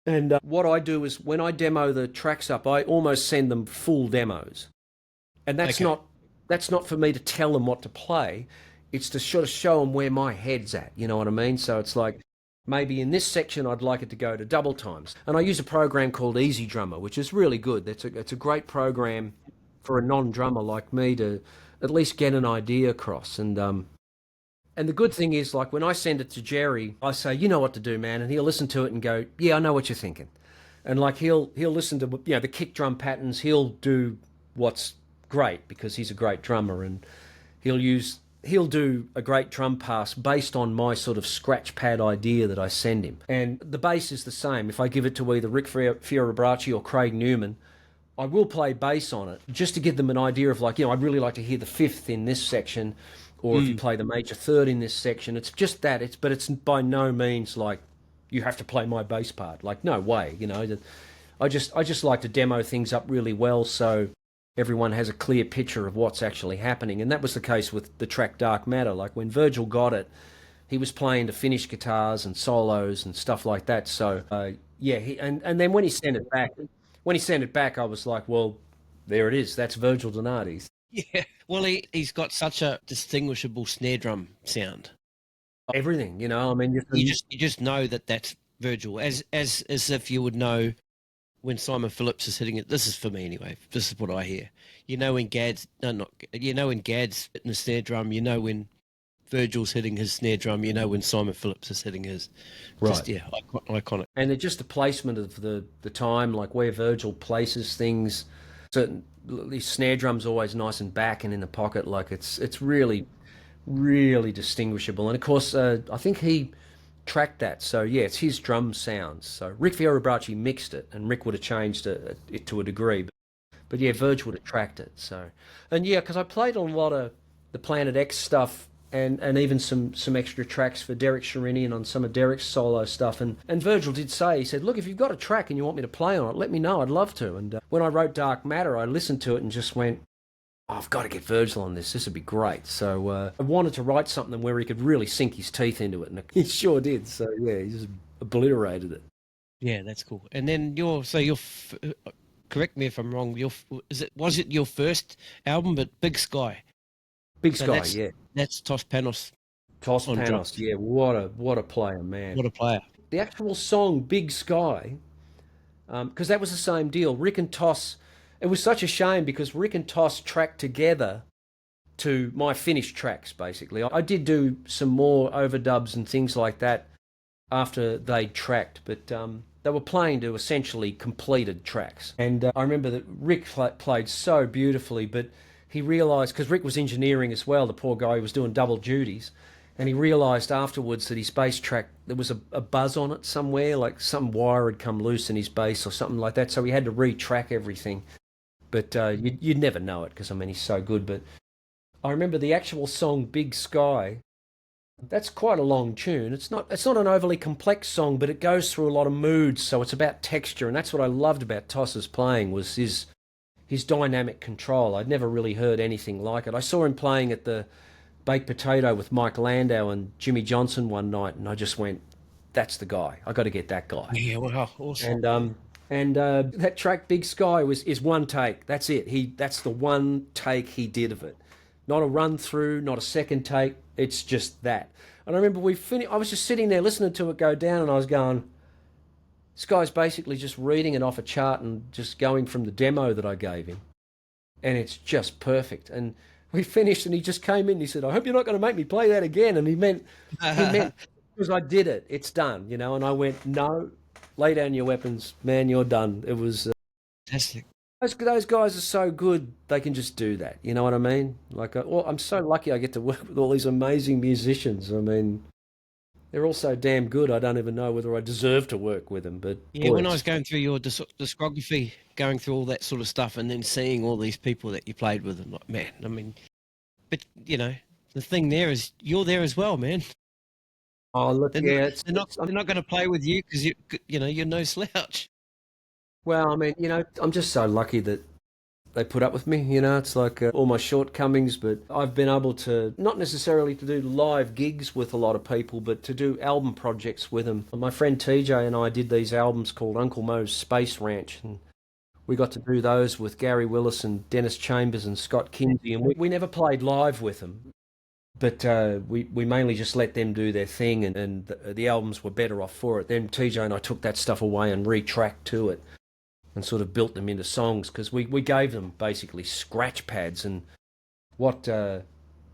B: And what I do is when I demo the tracks up, I almost send them full demos, and that's not for me to tell them what to play. It's to sort of show them where my head's at. You know what I mean? So it's like maybe in this section I'd like it to go to double times, and I use a program called Easy Drummer, which is really good. It's a great program for a non-drummer like me to at least get an idea across. And the good thing is, like, when I send it to Jerry, I say, you know what to do, man, and he'll listen to it and go, yeah, I know what you're thinking. And like he'll listen to the kick drum patterns. He'll do what's great because he's a great drummer, and he'll do a great drum pass based on my sort of scratch pad idea that I send him. And the bass is the same. If I give it to either Rick Fiorabracci or Craig Newman, I will play bass on it just to give them an idea of, like, I'd really like to hear the fifth in this section, or if you play the major third in this section. It's just that. But it's by no means like you have to play my bass part. Like, no way. I just like to demo things up really well so everyone has a clear picture of what's actually happening. And that was the case with the track Dark Matter. Like, when Virgil got it, he was playing to finished guitars and solos and stuff like that. So and then when he sent it back, I was like, well, there it is. That's Virgil Donati's.
A: Yeah, well, he's got such a distinguishable snare drum sound.
B: Everything, I mean,
A: you just know that that's Virgil, as if you would know when Simon Phillips is hitting it. This is for me anyway. This is what I hear. When Gad's hitting the snare drum. When Virgil's hitting his snare drum. When Simon Phillips is hitting his.
B: Right.
A: Just, iconic.
B: And it's just the placement of the time, like where Virgil places things. Certain these snare drums are always nice and back and in the pocket. Like, it's really, really distinguishable. And of course, I think he tracked that. So yeah, it's his drum sounds. So Rick Fiorabracci mixed it, and Rick would have changed it to a degree. But yeah, Virgil would have tracked it. So, and yeah, because I played on a lot of the Planet X stuff, and even some extra tracks for Derek Sherinian on some of Derek's solo stuff. And Virgil did say, he said, look, if you've got a track and you want me to play on it, let me know. I'd love to. And when I wrote Dark Matter, I listened to it and just went, oh, I've got to get Virgil on this. This would be great. So I wanted to write something where he could really sink his teeth into it. And he sure did. So yeah, he just obliterated it.
A: Yeah, that's cool. And then correct me if I'm wrong, was it your first album, but Big Sky?
B: Big Sky, yeah.
A: That's Tos Panos.
B: Tos Panos, yeah. What a player, man.
A: What a player.
B: The actual song Big Sky, because that was the same deal. Rick and Tos, it was such a shame because Rick and Tos tracked together to my finished tracks, basically. I did do some more overdubs and things like that after they tracked, but they were playing to essentially completed tracks. And I remember that Rick played so beautifully, but he realised, because Rick was engineering as well, the poor guy was doing double duties, and he realised afterwards that his bass track, there was a buzz on it somewhere, like some wire had come loose in his bass or something like that, so he had to retrack everything. But you'd never know it, because, I mean, he's so good. But I remember the actual song Big Sky, that's quite a long tune. It's not an overly complex song, but it goes through a lot of moods, so it's about texture, and that's what I loved about Tos's playing, was his dynamic control. I'd never really heard anything like it. I saw him playing at the Baked Potato with Mike Landau and Jimmy Johnson one night, and I just went, that's the guy. I got to get that guy.
A: Yeah, wow, awesome.
B: And that track Big Sky is one take. That's it. That's the one take he did of it. Not a run through, not a second take. It's just that. And I remember I was just sitting there listening to it go down, and I was going, this guy's basically just reading it off a chart and just going from the demo that I gave him. And it's just perfect. And we finished, and he just came in and he said, I hope you're not going to make me play that again. And he meant because I did it. It's done, And I went, no, lay down your weapons, man, you're done. It was...
A: Fantastic.
B: Those guys are so good, they can just do that. You know what I mean? Like, I'm so lucky I get to work with all these amazing musicians. I mean, they're all so damn good. I don't even know whether I deserve to work with them. But
A: Yeah,
B: boy,
A: when I was
B: it's
A: going through your discography, going through all that sort of stuff, and then seeing all these people that you played with, I'm like, man, I mean, but the thing there is you're there as well, man.
B: oh look,
A: They're not,
B: yeah,
A: they're not, they're not going to play with you because you're no slouch.
B: well, I mean, I'm just so lucky that they put up with me. It's like all my shortcomings, but I've been able to not necessarily to do live gigs with a lot of people, but to do album projects with them. My friend TJ and I did these albums called Uncle Mo's Space Ranch, and we got to do those with Gary Willis and Dennis Chambers and Scott Kinsey, and we never played live with them. But we mainly just let them do their thing, and the albums were better off for it. Then TJ and I took that stuff away and retracked to it and sort of built them into songs because we gave them basically scratch pads. And what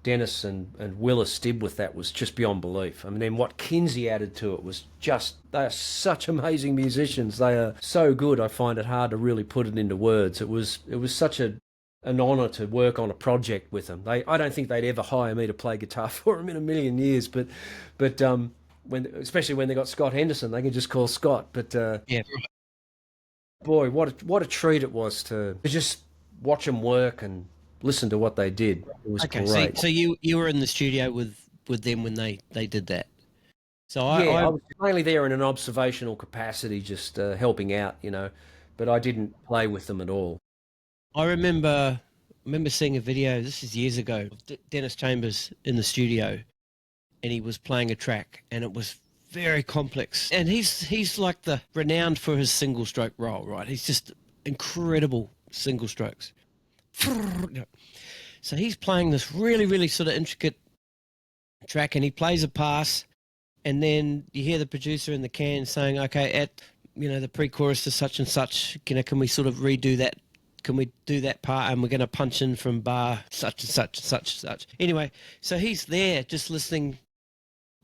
B: Dennis and Willis did with that was just beyond belief. I mean, then what Kinsey added to it was just, they are such amazing musicians. They are so good, I find it hard to really put it into words. It was such an honour to work on a project with them. I don't think they'd ever hire me to play guitar for them in a million years, but especially when they got Scott Henderson, they can just call Scott. But
A: Yeah.
B: boy, what a treat it was to just watch them work and listen to what they did. It was
A: Okay. So
B: great.
A: so you were in the studio with them when they did that. So
B: Yeah,
A: I
B: I was mainly there in an observational capacity, just helping out, but I didn't play with them at all.
A: I remember seeing a video. This is years ago. Of Dennis Chambers in the studio, and he was playing a track, and it was very complex. And he's like the renowned for his single stroke roll, right? He's just incredible single strokes. So he's playing this really, really sort of intricate track, and he plays a pass, and then you hear the producer in the can saying, "Okay, at the pre-chorus to such and such, can we sort of redo that? Can we do that part? And we're going to punch in from bar such and such and such and such." Anyway, so he's there just listening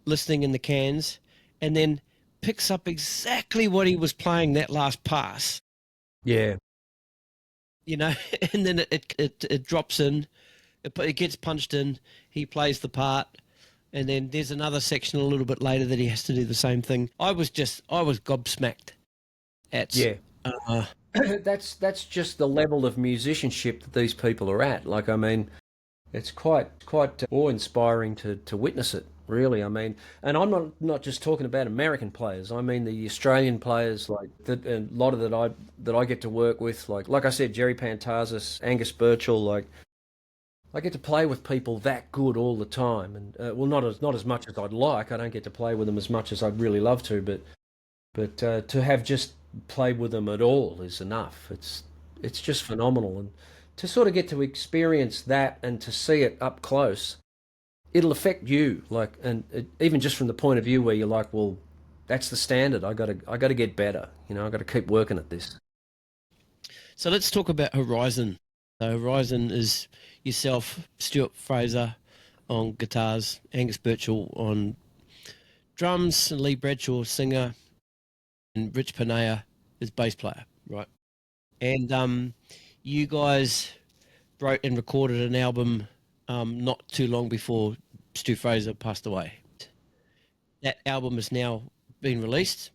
A: in the cans, and then picks up exactly what he was playing that last pass,
B: Yeah,
A: and then it drops in, it gets punched in, he plays the part, and then there's another section a little bit later that he has to do the same thing. I was gobsmacked at,
B: yeah.
A: uh,
B: That's just the level of musicianship that these people are at. Like, I mean, it's quite awe-inspiring to witness it. Really, I mean, and I'm not just talking about American players. I mean the Australian players, like that, a lot of that I get to work with. Like I said, Jerry Pantazis, Angus Birchall. Like, I get to play with people that good all the time, and well, not as much as I'd like. I don't get to play with them as much as I'd really love to, but to have just played with them at all is enough. It's just phenomenal, and to sort of get to experience that and to see it up close, it'll affect you. Like, and even just from the point of view where you're like, well, that's the standard. I got to get better. I got to keep working at this.
A: so let's talk about Horizon. So Horizon is yourself, Stuart Fraser on guitars, Angus Birchall on drums, and Lee Bradshaw singer, and Rich Panea is bass player, right? And you guys wrote and recorded an album not too long before Stu Fraser passed away. That album has now been released.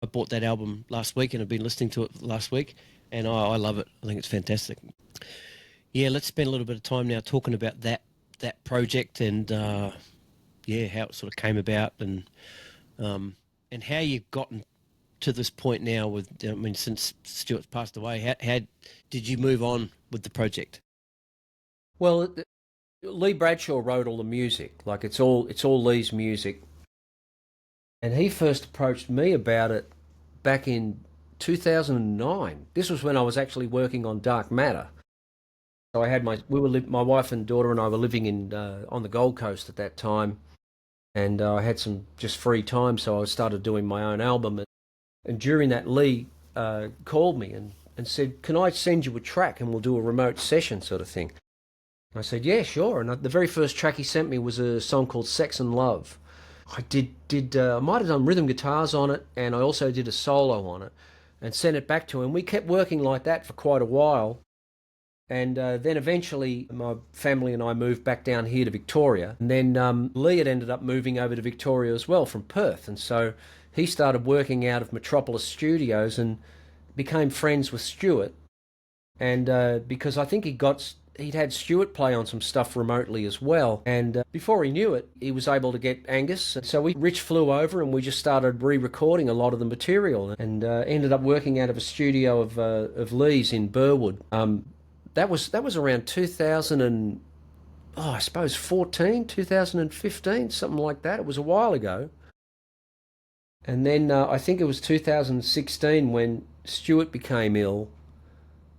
A: I bought that album last week and I've been listening to it last week, and I love it. I think it's fantastic. Yeah, let's spend a little bit of time now talking about that project, and yeah, how it sort of came about, and how you've gotten to this point now with, I mean, since Stuart's passed away, how did you move on with the project?
B: Well, Lee Bradshaw wrote all the music. Like, it's all Lee's music, and he first approached me about it back in 2009. This was when I was actually working on Dark Matter. So I had my wife and daughter and I were living in on the Gold Coast at that time, and I had some just free time, so I started doing my own album. And during that, Lee called me and said, "Can I send you a track and we'll do a remote session sort of thing?" I said, "Yeah, sure." And the very first track he sent me was a song called "Sex and Love." I might have done rhythm guitars on it, and I also did a solo on it, and sent it back to him. We kept working like that for quite a while, And then eventually my family and I moved back down here to Victoria. And then Lee had ended up moving over to Victoria as well from Perth. And so he started working out of Metropolis Studios and became friends with Stuart. And because I think he'd had Stuart play on some stuff remotely as well. And before he knew it, he was able to get Angus. So Rich flew over and we just started re-recording a lot of the material and ended up working out of a studio of Lee's in Burwood. That was around 2000 and, I suppose 2015, something like that. It was a while ago. And then I think it was 2016 when Stuart became ill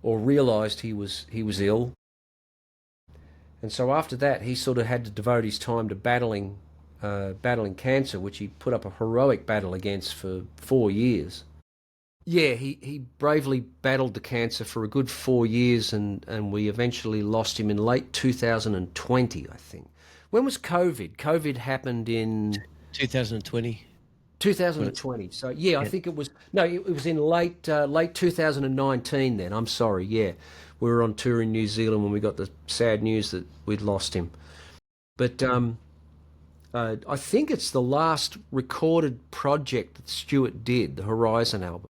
B: or realised he was ill. And so after that, he sort of had to devote his time to battling cancer, which he put up a heroic battle against for 4 years. Yeah, he bravely battled the cancer for a good 4 years, and we eventually lost him in late 2020, I think. When was COVID? COVID happened in
A: 2020.
B: 2020. So yeah, I think it was it was in late 2019. Then I'm sorry. Yeah, we were on tour in New Zealand when we got the sad news that we'd lost him. But I think it's the last recorded project that Stuart did, the Horizon album.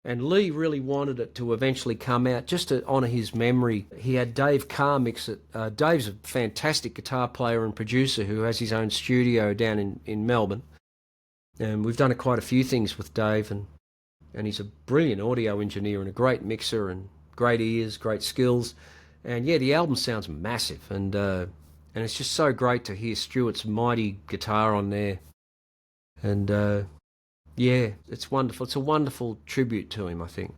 B: And Lee really wanted it to eventually come out just to honour his memory. He had Dave Carr mix it. Dave's a fantastic guitar player and producer who has his own studio down in Melbourne. And we've done quite a few things with Dave, and he's a brilliant audio engineer and a great mixer and great ears, great skills. And yeah, the album sounds massive, and it's just so great to hear Stuart's mighty guitar on there. And yeah, it's wonderful. It's a wonderful tribute to him, I think.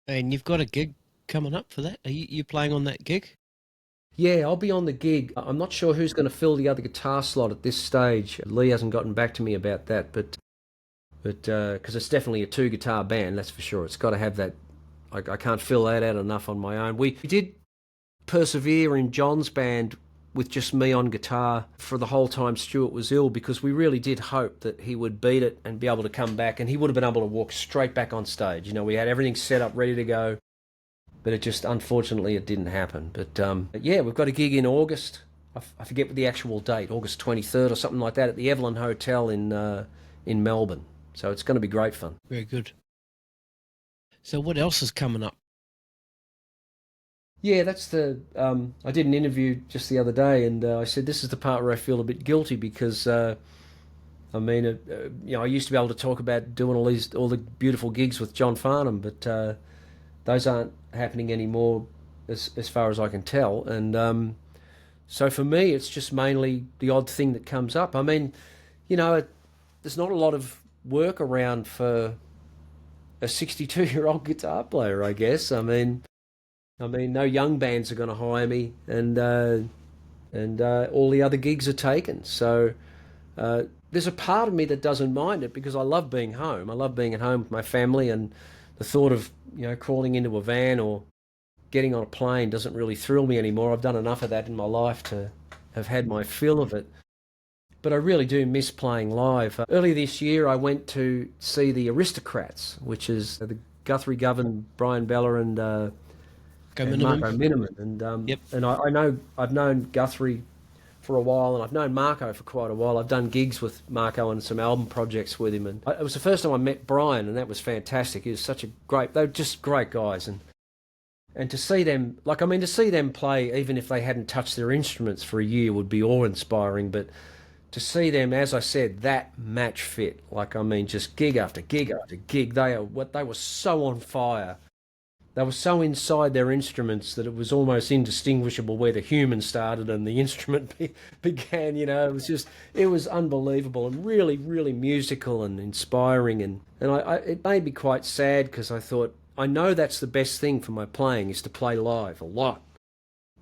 A: And you've got a gig coming up for that? Are you playing on that gig?
B: Yeah, I'll be on the gig. I'm not sure who's going to fill the other guitar slot at this stage. Lee hasn't gotten back to me about that, but because it's definitely a 2-guitar band, that's for sure. It's got to have that. I can't fill that out enough on my own. We did persevere in John's band with just me on guitar for the whole time Stuart was ill, because we really did hope that he would beat it and be able to come back, and he would have been able to walk straight back on stage. You know, we had everything set up, ready to go. But it just, unfortunately, it didn't happen. But yeah, we've got a gig in August. I forget the actual date, August 23rd or something like that, at the Evelyn Hotel in Melbourne. So it's going to be great fun.
A: Very good. So what else is coming up?
B: Yeah, that's I did an interview just the other day, and I said this is the part where I feel a bit guilty because, I used to be able to talk about doing all the beautiful gigs with John Farnham, but those aren't happening anymore as far as I can tell. And so for me, it's just mainly the odd thing that comes up. I mean, there's not a lot of work around for a 62-year-old guitar player, I guess. I mean, no young bands are going to hire me, and all the other gigs are taken. So there's a part of me that doesn't mind it because I love being home. I love being at home with my family, and the thought of crawling into a van or getting on a plane doesn't really thrill me anymore. I've done enough of that in my life to have had my fill of it. But I really do miss playing live. Earlier this year, I went to see the Aristocrats, which is the Guthrie Govan, Brian Bella, and Marco Miniman. And
A: yep.
B: And I know I've known Guthrie for a while, and I've known Marco for quite a while. I've done gigs with Marco and some album projects with him, and it was the first time I met Brian, and that was fantastic. He was they were just great guys, and to see them, to see them play, even if they hadn't touched their instruments for a year, would be awe-inspiring. But to see them, as I said, that match fit, just gig after gig after gig, they were so on fire. They were so inside their instruments that it was almost indistinguishable where the human started and the instrument began. It was unbelievable and really, really musical and inspiring. And it made me quite sad because I thought, I know that's the best thing for my playing is to play live a lot.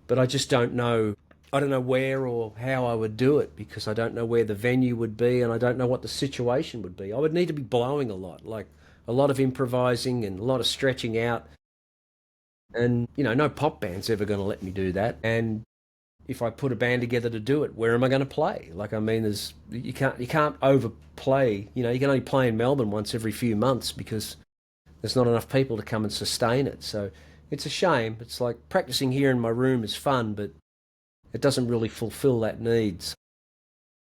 B: But I just don't know. I don't know where or how I would do it because I don't know where the venue would be and I don't know what the situation would be. I would need to be blowing a lot, like a lot of improvising and a lot of stretching out. And, no pop band's ever going to let me do that. And if I put a band together to do it, where am I going to play? You can't overplay. You can only play in Melbourne once every few months because there's not enough people to come and sustain it. So it's a shame. It's like practicing here in my room is fun, but it doesn't really fulfill that needs.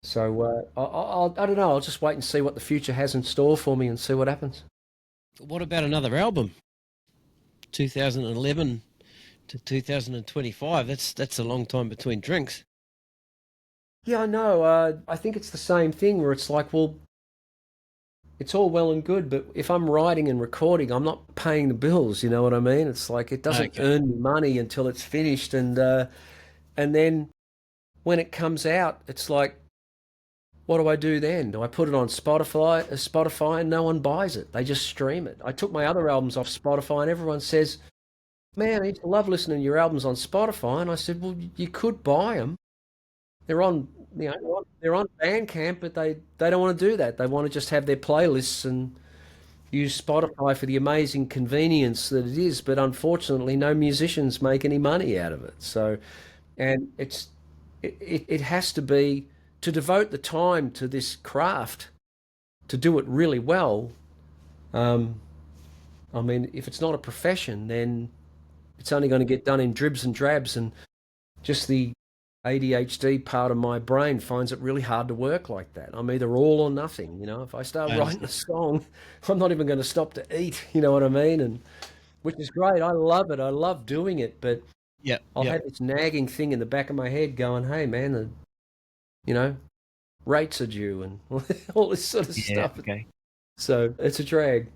B: So I don't know. I'll just wait and see what the future has in store for me and see what happens.
A: What about another album? 2011 to 2025. That's a long time between drinks.
B: Yeah, I know. I think it's the same thing where it's like, well, it's all well and good, but if I'm writing and recording, I'm not paying the bills. You know what I mean? It's like it doesn't
A: Okay.
B: earn me money until it's finished, and then when it comes out, it's like, what do I do then? Do I put it on Spotify, and no one buys it? They just stream it. I took my other albums off Spotify, and everyone says, "Man, I used to love listening to your albums on Spotify." And I said, "Well, you could buy them. They're on, they're on Bandcamp, but they don't want to do that. They want to just have their playlists and use Spotify for the amazing convenience that it is. But unfortunately, no musicians make any money out of it. So, and it has to be to devote the time to this craft to do it really well. Um, I mean, if it's not a profession, then it's only going to get done in dribs and drabs, and just the ADHD part of my brain finds it really hard to work like that. I'm either all or nothing. If I start
A: I
B: writing a
A: understand.
B: song, I'm not even going to stop to eat. You know what I mean? And which is great. I love it. I love doing it, but
A: Yep.
B: I'll
A: Yep.
B: have this nagging thing in the back of my head going, "Hey, man, you know, rates are due," and all this sort of
A: Yeah.
B: stuff.
A: Okay.
B: So it's a drag.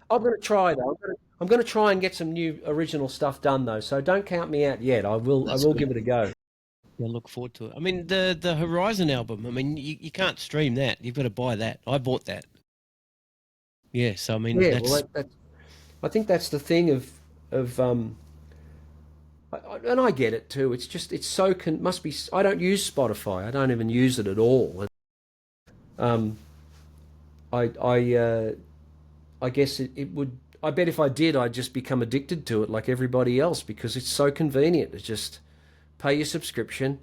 B: I'm going to try though. I'm going to try and get some new original stuff done though. So don't count me out yet. I will. I
A: That's
B: will
A: good.
B: give it a go.
A: Yeah, look forward to it. I mean, the Horizon album. I mean, you can't stream that. You've got to buy that. I bought that. Yeah. So I mean,
B: Yeah. Well,
A: that's
B: I think that's the thing of. And I get it too. It's just it's so must be. I don't use Spotify. I don't even use it at all. Um, I I I guess it would. I bet if I did, I'd just become addicted to it like everybody else because it's so convenient. It's just pay your subscription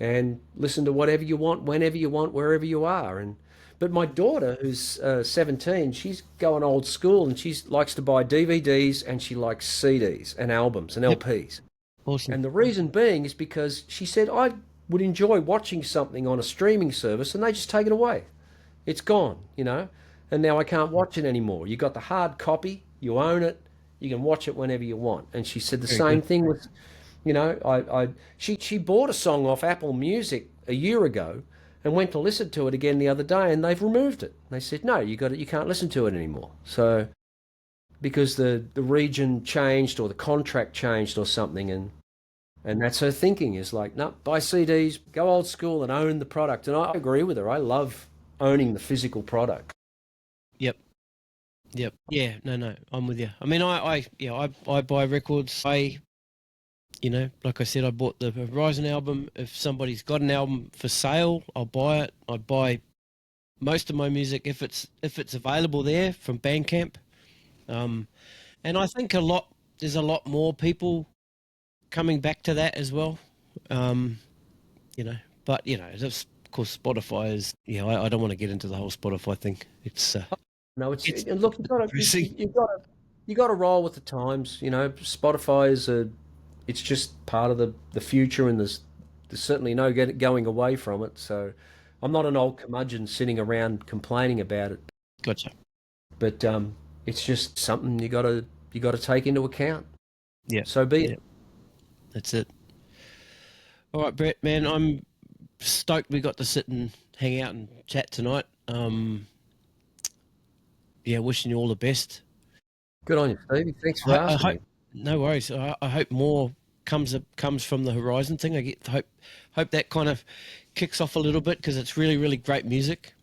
B: and listen to whatever you want, whenever you want, wherever you are. And but my daughter, who's 17, she's going old school and she likes to buy DVDs and she likes CDs and albums and
A: yep.
B: LPs.
A: Awesome.
B: And the reason being is because she said I would enjoy watching something on a streaming service and they just take it away. It's gone. And now I can't watch it anymore. You got the hard copy, you own it, you can watch it whenever you want. And she said the
A: Very
B: same
A: good.
B: thing with, she bought a song off Apple Music a year ago and went to listen to it again the other day, and they've removed it. They said no, you can't listen to it anymore. So because the region changed or the contract changed or something, and that's her thinking is like, no, buy CDs, go old school and own the product. And I agree with her. I love owning the physical product.
A: Yep. Yep. Yeah. No. No. I'm with you. I mean, yeah, I buy records. Like I said, I bought the Horizon album. If somebody's got an album for sale, I'll buy it. I buy most of my music if it's available there from Bandcamp. Um, and I think there's a lot more people coming back to that as well. Um, you know, but just, of course, Spotify is. Yeah, I don't want to get into the whole Spotify thing.
B: No,
A: It's
B: and look,
A: depressing.
B: you got to roll with the times. Spotify it's just part of the future, and there's certainly no going away from it. So I'm not an old curmudgeon sitting around complaining about it,
A: Gotcha.
B: but it's just something you got to take into account.
A: Yeah,
B: So be it.
A: yeah, that's it. All right, Brett, man, I'm stoked we got to sit and hang out and chat tonight. Yeah, wishing you all the best.
B: Good on you, Stevie. Thanks for
A: I
B: asking
A: hope
B: me.
A: no worries. I hope more comes from the Horizon thing. I hope that kind of kicks off a little bit because it's really really great music.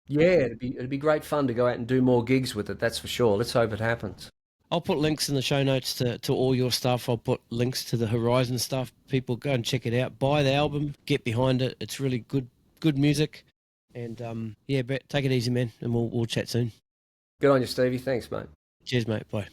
B: Yeah, it'd be great fun to go out and do more gigs with it. That's for sure. Let's hope it happens.
A: I'll put links in the show notes to all your stuff. I'll put links to the Horizon stuff. People go and check it out. Buy the album. Get behind it. It's really good music. And yeah, Brett, take it easy, man, and we'll chat soon.
B: Good on you, Stevie. Thanks, mate.
A: Cheers, mate. Bye.